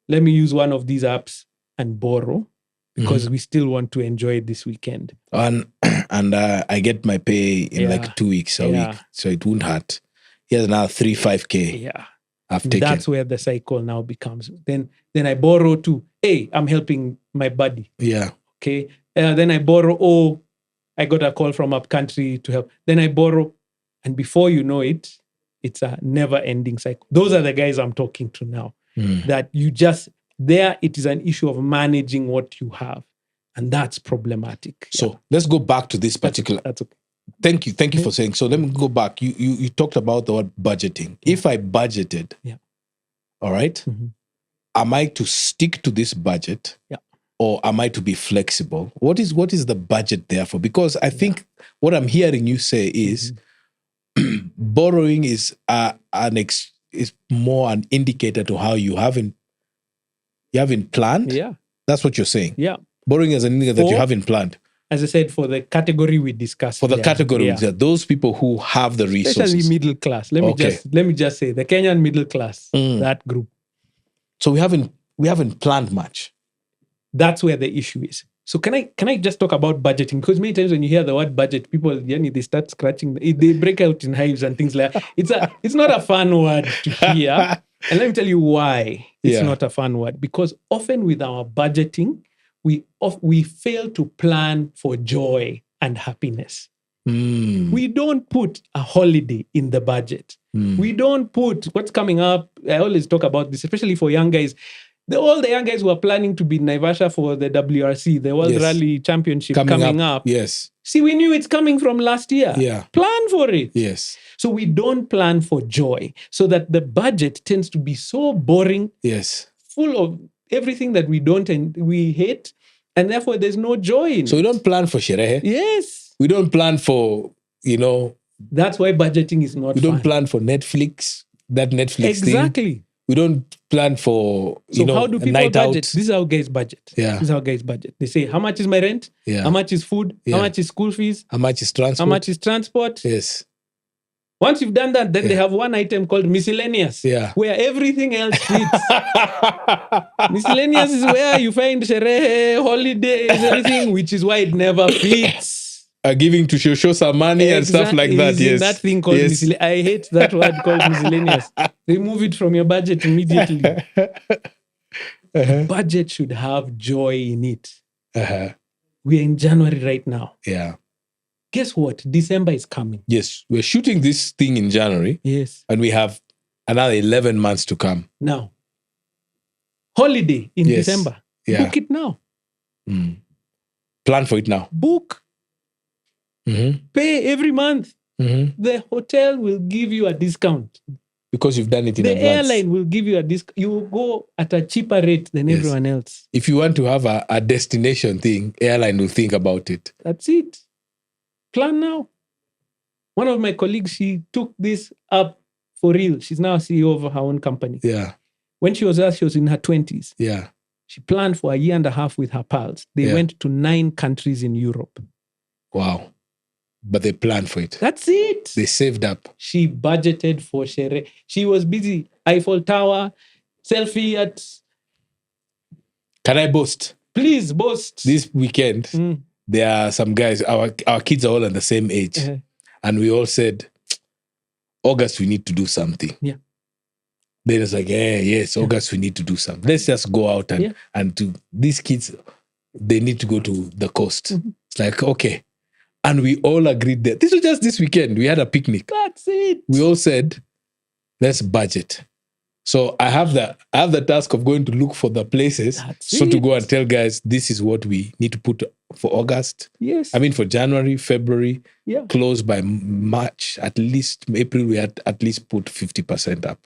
Let me use one of these apps and borrow, because we still want to enjoy this weekend. And I get my pay in like 2 weeks a week, so it won't hurt. Here's another 5K. Yeah. I've taken. That's where the cycle now becomes. Then I borrow too. Hey, I'm helping my buddy. Yeah. Okay. Then I borrow. I got a call from up country to help. Then I borrow. And before you know it, it's a never-ending cycle. Those are the guys I'm talking to now. That it is an issue of managing what you have. And that's problematic. So let's go back to this particular. That's okay. Thank you for saying. So let me go back. You talked about the word budgeting. If I budgeted, all right, am I to stick to this budget? Yeah. Or am I to be flexible? What is the budget there for? Because I think what I'm hearing you say is borrowing is is more an indicator to how you haven't planned. Yeah. That's what you're saying. Yeah. Borrowing is an indicator that you haven't planned. As I said, for the category we discussed. For the category, those people who have the resources. Especially middle class. Let me just say, the Kenyan middle class, that group. So we haven't planned much. That's where the issue is. So can I just talk about budgeting? Because many times when you hear the word budget, people, they start scratching. They break out in hives and things like that. It's not a fun word to hear. And let me tell you why it's not a fun word. Because often with our budgeting, we fail to plan for joy and happiness. We don't put a holiday in the budget. We don't put what's coming up. I always talk about this, especially for young guys. All the young guys who are planning to be in Naivasha for the WRC, the World Rally Championship coming up. Yes. See, we knew it's coming from last year. Yeah. Plan for it. Yes. So we don't plan for joy, so that the budget tends to be so boring. Yes. Full of everything that we don't and we hate, and therefore there's no joy in it. So we don't plan for sherehe. Yes. We don't plan for, That's why budgeting is not We don't plan for Netflix, that Netflix thing. Exactly. We don't plan for, how do people budget? Out. This is how guys budget. Yeah. This is how guys budget. They say, how much is my rent? Yeah. How much is food? Yeah. How much is school fees? How much is transport? How much is transport? Yes. Once you've done that, then they have one item called miscellaneous, where everything else fits. Miscellaneous is where you find sherehe, holidays, everything, which is why it never fits. Giving to show some money and stuff like that. Yes. That thing called miscellaneous. I hate that word called miscellaneous. Remove it from your budget immediately. budget should have joy in it. We're in January right now. Yeah. Guess what? December is coming. Yes. We're shooting this thing in January. Yes. And we have another 11 months to come. Now. Holiday in December. Yeah. Book it now. Plan for it now. Book. Pay every month. The hotel will give you a discount. Because you've done it in advance. The airline will give you a discount. You will go at a cheaper rate than everyone else. If you want to have a destination thing, airline will think about it. That's it. Plan now. One of my colleagues, she took this up for real. She's now CEO of her own company. Yeah. When she was asked, she was in her 20s. Yeah. She planned for a year and a half with her pals. They went to 9 countries in Europe. Wow. But they planned for it. That's it. They saved up. She budgeted for Shere. She was busy. Eiffel Tower, selfie at... Can I boast? Please boast. This weekend, there are some guys, our kids are all at the same age. And we all said, August, we need to do something. Yeah. Then it's like, yes, August, we need to do something. Let's just go out and to these kids, they need to go to the coast. It's like, okay. And we all agreed that this was just this weekend. We had a picnic. That's it. We all said, let's budget. So I have the task of going to look for the places. To go and tell guys, this is what we need to put for August. Yes. I mean, for January, February, Yeah. close by March, at least April, we had at least put 50% up.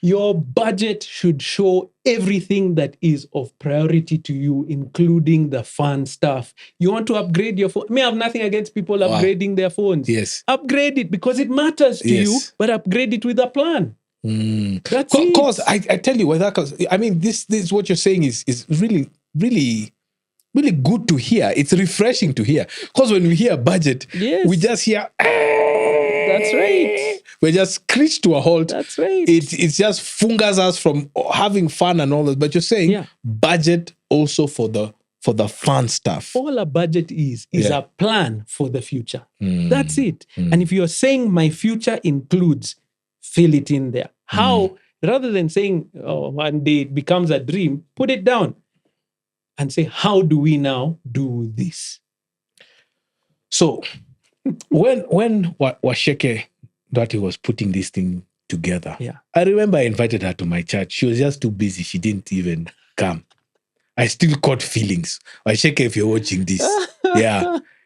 Your budget should show everything that is of priority to you, including the fun stuff. You want to upgrade your phone? I have nothing against people upgrading their phones. Yes. Upgrade it because it matters to you, but upgrade it with a plan. That's it. Because I tell you, I mean, this is what you're saying is really, really, really good to hear. It's refreshing to hear. Because when we hear budget, we just hear, that's right. We just screech to a halt. That's right. It just fungers us from having fun and all that. But you're saying budget also for the fun stuff. All a budget is a plan for the future. That's it. And if you're saying my future includes, fill it in there. How, rather than saying, one day it becomes a dream, put it down and say, how do we now do this? So when Washeke Dwati was putting this thing together, I remember I invited her to my church. She was just too busy. She didn't even come. I still caught feelings. Washeke, if you're watching this,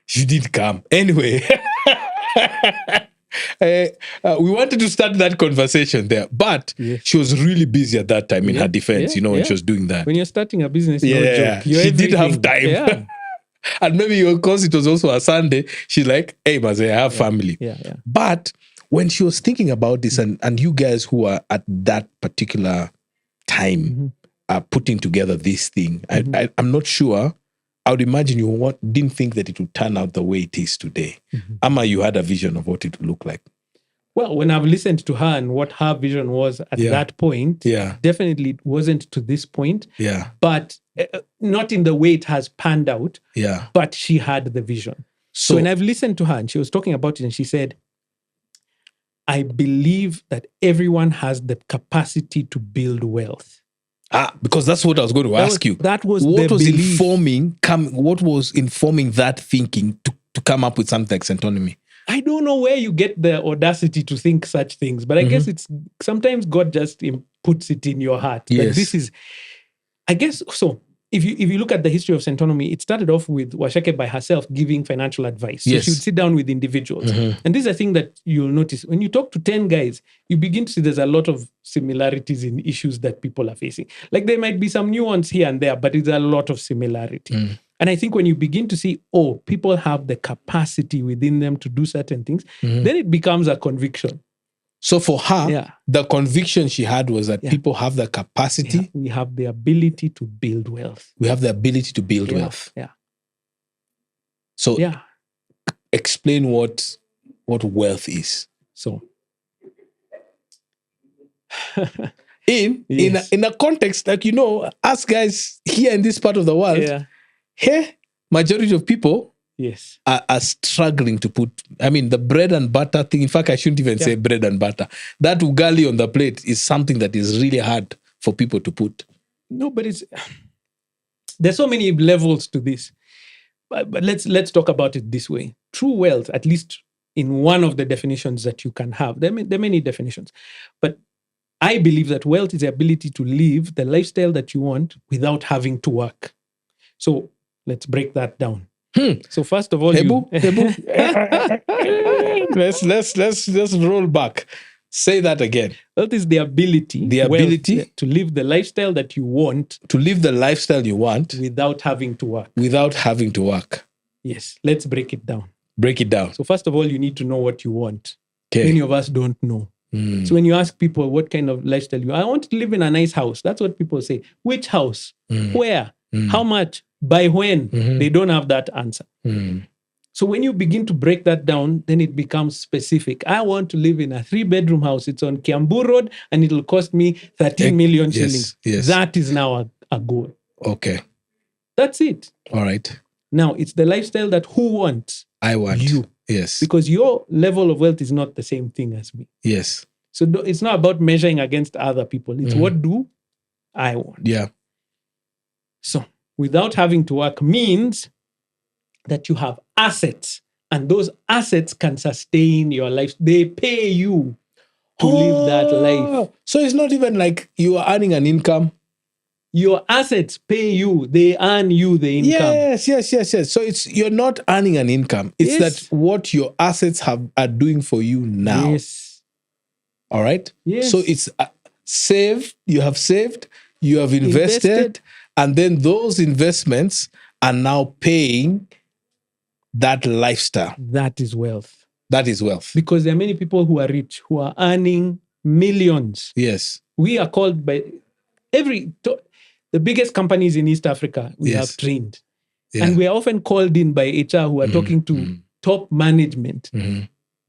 she didn't come. Anyway, we wanted to start that conversation there, but she was really busy at that time in her defense, when she was doing that. When you're starting a business, no joke. She did have time. Yeah. And maybe because it was also a Sunday, she's like, hey, Maze, I have family. Yeah. But when she was thinking about this, and you guys who are at that particular time are putting together this thing, I'm not sure. I would imagine you didn't think that it would turn out the way it is today. Ama, you had a vision of what it would look like. Well, when I've listened to her and what her vision was at that point, definitely it wasn't to this point. Yeah. But not in the way it has panned out. Yeah. But she had the vision. So when I've listened to her and she was talking about it and she said, I believe that everyone has the capacity to build wealth. Because that's what I was going to ask you. That was what the was belief. What was informing that thinking to come up with something like Centonomy? I don't know where you get the audacity to think such things, but I guess it's sometimes God just puts it in your heart. Yes. That this is, I guess, so if you look at the history of Centonomy, it started off with Washeke by herself giving financial advice. So she would sit down with individuals. And this is a thing that you'll notice. When you talk to 10 guys, you begin to see there's a lot of similarities in issues that people are facing. Like there might be some nuance here and there, but it's a lot of similarity. And I think when you begin to see, people have the capacity within them to do certain things, then it becomes a conviction. So for her, the conviction she had was that people have the capacity. Yeah. We have the ability to build wealth. We have the ability to build wealth. Yeah. So explain what wealth is. So in a context like, us guys here in this part of the world, here, majority of people are struggling to put, the bread and butter thing. In fact, I shouldn't even say bread and butter. That ugali on the plate is something that is really hard for people to put? No, but there's so many levels to this. But let's talk about it this way. True wealth, at least in one of the definitions that you can have, there are many definitions, but I believe that wealth is the ability to live the lifestyle that you want without having to work. So let's break that down. So first of all, let's roll back. Say that again. Wealth is the ability to live the lifestyle that you want. To live the lifestyle you want without having to work. Without having to work. Yes. Let's break it down. Break it down. So first of all, you need to know what you want. Okay. Many of us don't know. So when you ask people what kind of lifestyle I want to live in a nice house. That's what people say. Which house? Where? How much? By when? They don't have that answer. So when you begin to break that down, then it becomes specific. I want to live in a 3-bedroom house. It's on Kiambu Road and it'll cost me 13 million shillings. Yes. That is now a goal. Okay. That's it. All right. Now, it's the lifestyle that who wants? I want. You. Yes. Because your level of wealth is not the same thing as me. Yes. So it's not about measuring against other people. It's what do I want? Yeah. So without having to work means that you have assets, and those assets can sustain your life. They pay you to live that life. So it's not even like you are earning an income. Your assets pay you. They earn you the income. Yes. So you're not earning an income. It's that what your assets are doing for you now. Yes. All right? Yes. So it's you have saved, you have invested, and then those investments are now paying that lifestyle. That is wealth. That is wealth. Because there are many people who are rich, who are earning millions. Yes. We are called by the biggest companies in East Africa, we have trained. Yeah. And we are often called in by HR who are talking to top management.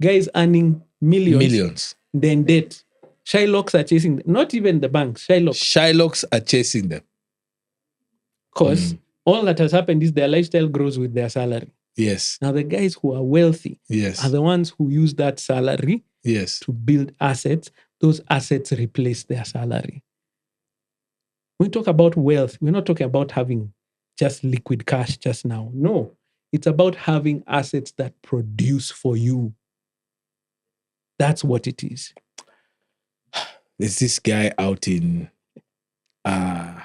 Guys earning millions. Then debt. Shylocks are chasing them. Not even the banks, Shylocks are chasing them. Because all that has happened is their lifestyle grows with their salary. Yes. Now the guys who are wealthy are the ones who use that salary to build assets. Those assets replace their salary. When we talk about wealth, we're not talking about having just liquid cash just now. No, it's about having assets that produce for you. That's what it is. There's this guy out in, I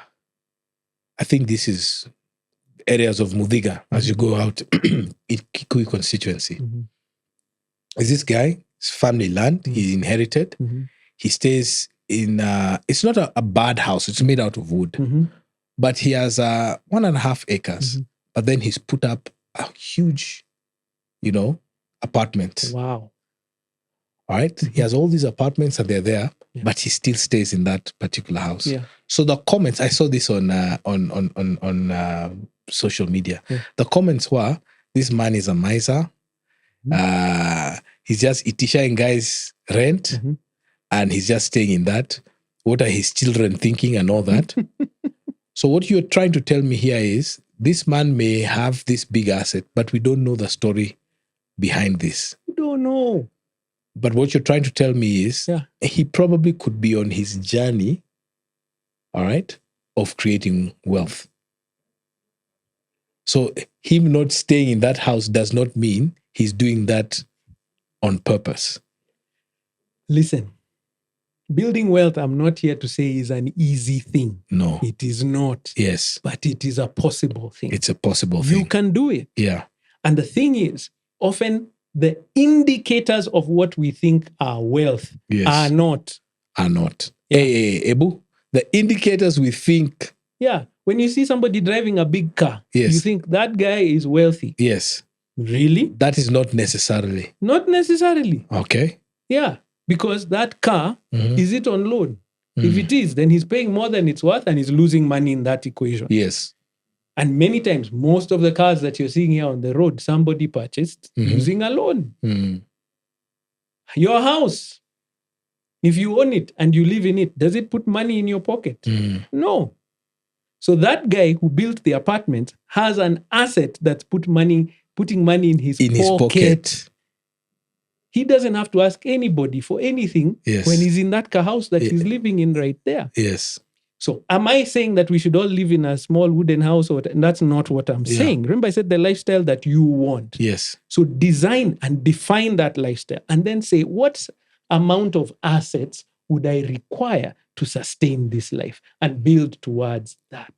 think this is areas of Mudiga as you go out in Kikuyu constituency. Is this guy, his family land, he inherited. He stays in, it's not a bad house, it's made out of wood. But he has 1.5 acres. But then he's put up a huge, apartment. Wow. All right. He has all these apartments and they're there, but he still stays in that particular house. Yeah. So the comments, I saw this on social media. The comments were, this man is a miser. He's just eating guys rent and he's just staying in that. What are his children thinking and all that? So what you're trying to tell me here is this man may have this big asset, but we don't know the story behind this. We don't know. But what you're trying to tell me is he probably could be on his journey, all right, of creating wealth. So him not staying in that house does not mean he's doing that on purpose. Listen, building wealth, I'm not here to say is an easy thing. No. It is not. Yes. But it is a possible thing. It's a possible thing. You can do it. Yeah. And the thing is, often the indicators of what we think are wealth are not. Are not. Hey, Ebu, the indicators we think. Yeah. When you see somebody driving a big car, you think that guy is wealthy. Yes. Really? That is not necessarily. Not necessarily. Okay. Yeah. Because that car, is it on loan? If it is, then he's paying more than it's worth and he's losing money in that equation. Yes. And many times, most of the cars that you're seeing here on the road, somebody purchased using a loan. Your house, if you own it and you live in it, does it put money in your pocket? No. So that guy who built the apartment has an asset that's putting money in his pocket. He doesn't have to ask anybody for anything when he's in that car house that he's living in right there. Yes. So am I saying that we should all live in a small wooden house? And that's not what I'm saying. Remember, I said the lifestyle that you want. Yes. So design and define that lifestyle and then say, what amount of assets would I require to sustain this life and build towards that?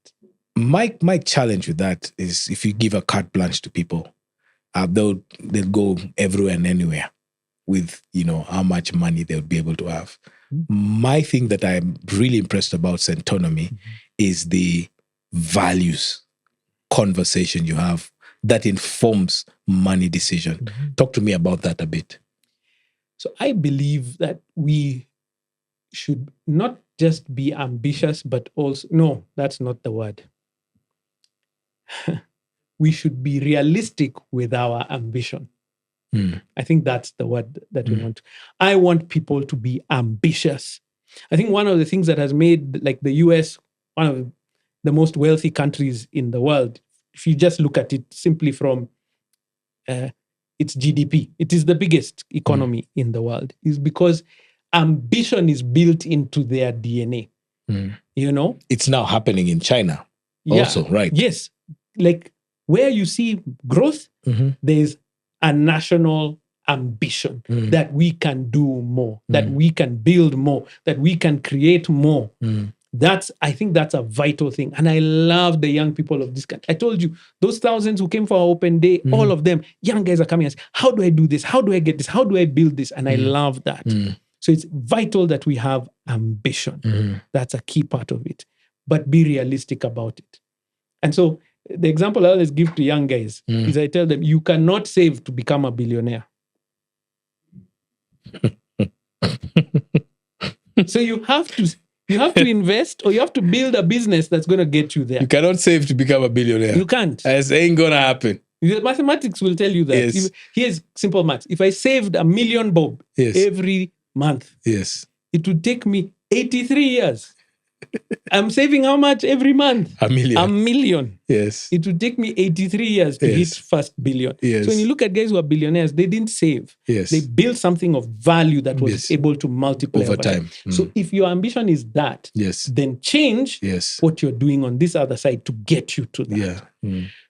My challenge with that is if you give a carte blanche to people, they'll go everywhere and anywhere with, how much money they'll be able to have. My thing that I'm really impressed about Centonomy is the values conversation you have that informs money decision. Talk to me about that a bit. So I believe that we should not just be ambitious, but also, no, that's not the word. We should be realistic with our ambition. I think that's the word that we want. I want people to be ambitious. I think one of the things that has made like the US one of the most wealthy countries in the world, if you just look at it simply from its GDP, it is the biggest economy in the world, is because ambition is built into their DNA. It's now happening in China also, right? Yes. Like where you see growth, there's a national ambition that we can do more, that we can build more, that we can create more. I think that's a vital thing. And I love the young people of this country. I told you, those thousands who came for our open day, all of them, young guys are coming and saying, how do I do this? How do I get this? How do I build this? And I love that. So it's vital that we have ambition. That's a key part of it. But be realistic about it. And so the example I always give to young guys is I tell them, you cannot save to become a billionaire. So you have to invest, or you have to build a business that's going to get you there. You cannot save to become a billionaire. You can't. It ain't going to happen. The mathematics will tell you that. Yes. Here's simple maths. If I saved $1 million bob every month, it would take me 83 years. I'm saving how much every month? $1 million. Yes. It would take me 83 years to hit first billion. Yes. So when you look at guys who are billionaires, they didn't save. Yes. They built something of value that was able to multiply over time. So if your ambition is that, then change what you're doing on this other side to get you to that.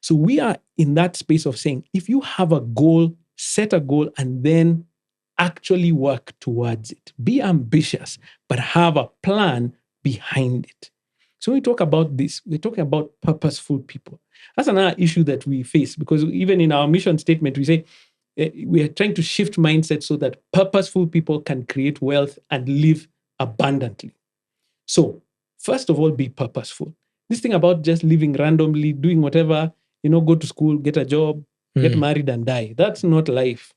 So we are in that space of saying, if you have a goal, set a goal, and then actually work towards it. Be ambitious, but have a plan behind it. So when we talk about this, we're talking about purposeful people. That's another issue that we face, because even in our mission statement, we say we are trying to shift mindset so that purposeful people can create wealth and live abundantly. So first of all, be purposeful. This thing about just living randomly, doing whatever, go to school, get a job, get married and die. That's not life.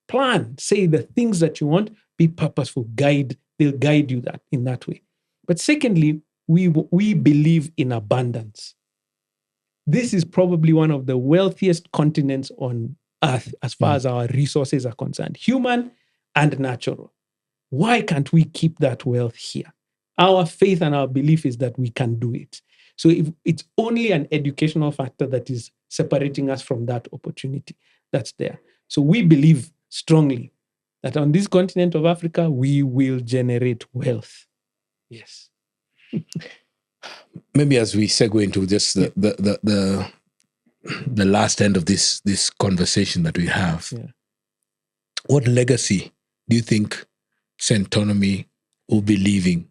Plan, say the things that you want, be purposeful, they'll guide you in that way. But secondly, we believe in abundance. This is probably one of the wealthiest continents on earth as far as our resources are concerned, human and natural. Why can't we keep that wealth here? Our faith and our belief is that we can do it. So if it's only an educational factor that is separating us from that opportunity that's there. So we believe strongly that on this continent of Africa, we will generate wealth. Yes. Maybe as we segue into just the last end of this conversation that we have, what legacy do you think Centonomy will be leaving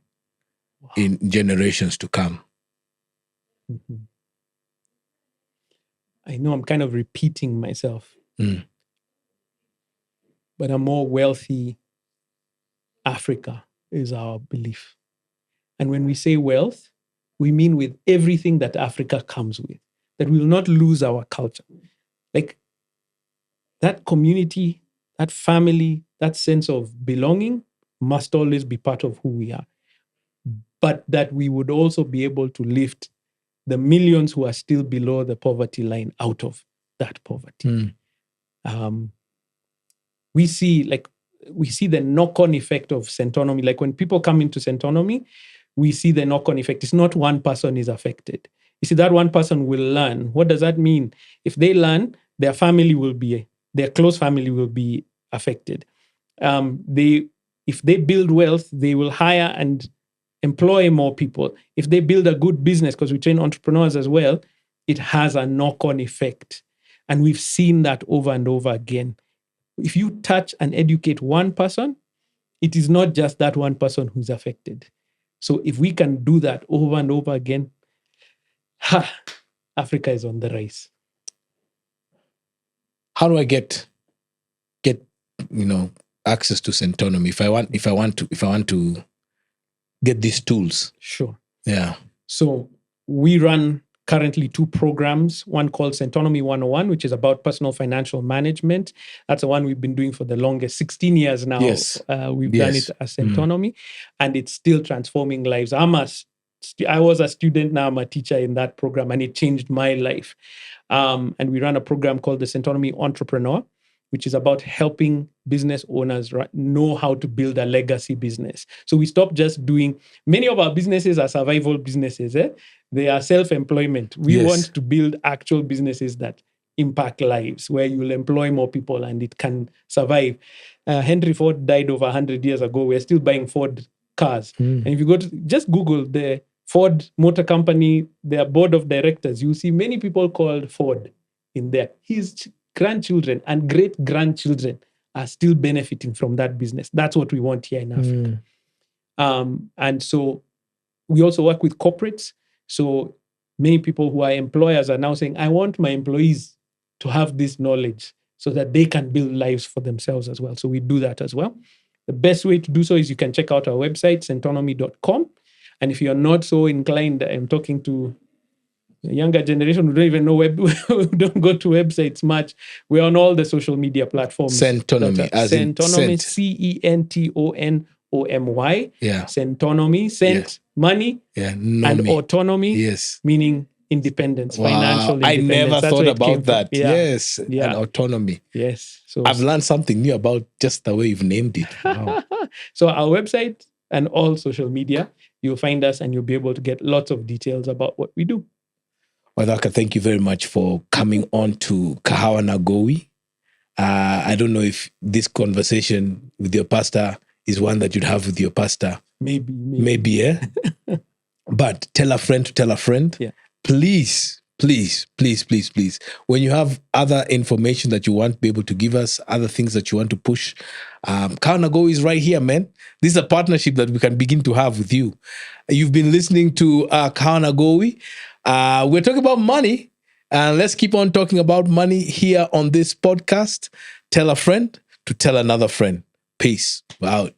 in generations to come? I know I'm kind of repeating myself, but a more wealthy Africa is our belief. And when we say wealth, we mean with everything that Africa comes with, that we will not lose our culture. Like that community, that family, that sense of belonging must always be part of who we are. But that we would also be able to lift the millions who are still below the poverty line out of that poverty. We see the knock-on effect of Centonomy. Like when people come into Centonomy, we see the knock-on effect. It's not one person is affected. You see, that one person will learn. What does that mean? If they learn, their close family will be affected. If they build wealth, they will hire and employ more people, if they build a good business, because we train entrepreneurs as well, it has a knock-on effect. And we've seen that over and over again. If you touch and educate one person, it is not just that one person who's affected. So if we can do that over and over again, Africa is on the rise. How do I get access to Centonomy if I want to get these tools? Sure. Yeah. So we run currently 2 programs, one called Centonomy 101, which is about personal financial management. That's the one we've been doing for the longest, 16 years now. Yes. We've done it as Centonomy, and it's still transforming lives. I was a student, now I'm a teacher in that program, and it changed my life. And we run a program called the Centonomy Entrepreneur, which is about helping business owners know how to build a legacy business. So we stopped just doing, many of our businesses are survival businesses. They are self-employment. We want to build actual businesses that impact lives, where you will employ more people and it can survive. Henry Ford died over 100 years ago. We're still buying Ford cars. And if you go to, just Google the Ford Motor Company, their board of directors, you'll see many people called Ford in there. His grandchildren and great-grandchildren are still benefiting from that business. That's what we want here in Africa. And so we also work with corporates. So many people who are employers are now saying, I want my employees to have this knowledge so that they can build lives for themselves as well. So we do that as well. The best way to do so is you can check out our website, centonomy.com. And if you're not so inclined, I'm talking to the younger generation who don't even know who don't go to websites much. We're on all the social media platforms. Centonomy, as Centonomy, in Centonomy. Yeah. Centonomy, cent, money, and autonomy, meaning independence, financial independence. I never thought about that. Yes, and autonomy. Yes. So I've learned something new about just the way you've named it. Wow. So our website and all social media, you'll find us and you'll be able to get lots of details about what we do. Wadhaka, thank you very much for coming on to Kahawa Nagowi. I don't know if this conversation with your pastor is one that you'd have with your pastor. Maybe, yeah? But tell a friend to tell a friend. Yeah. Please, when you have other information that you want to be able to give us, other things that you want to push, Kahawa Nagowi is right here, man. This is a partnership that we can begin to have with you. You've been listening to Kahawa Nagowi. We're talking about money, and let's keep on talking about money here on this podcast. Tell a friend to tell another friend. Peace. We're out.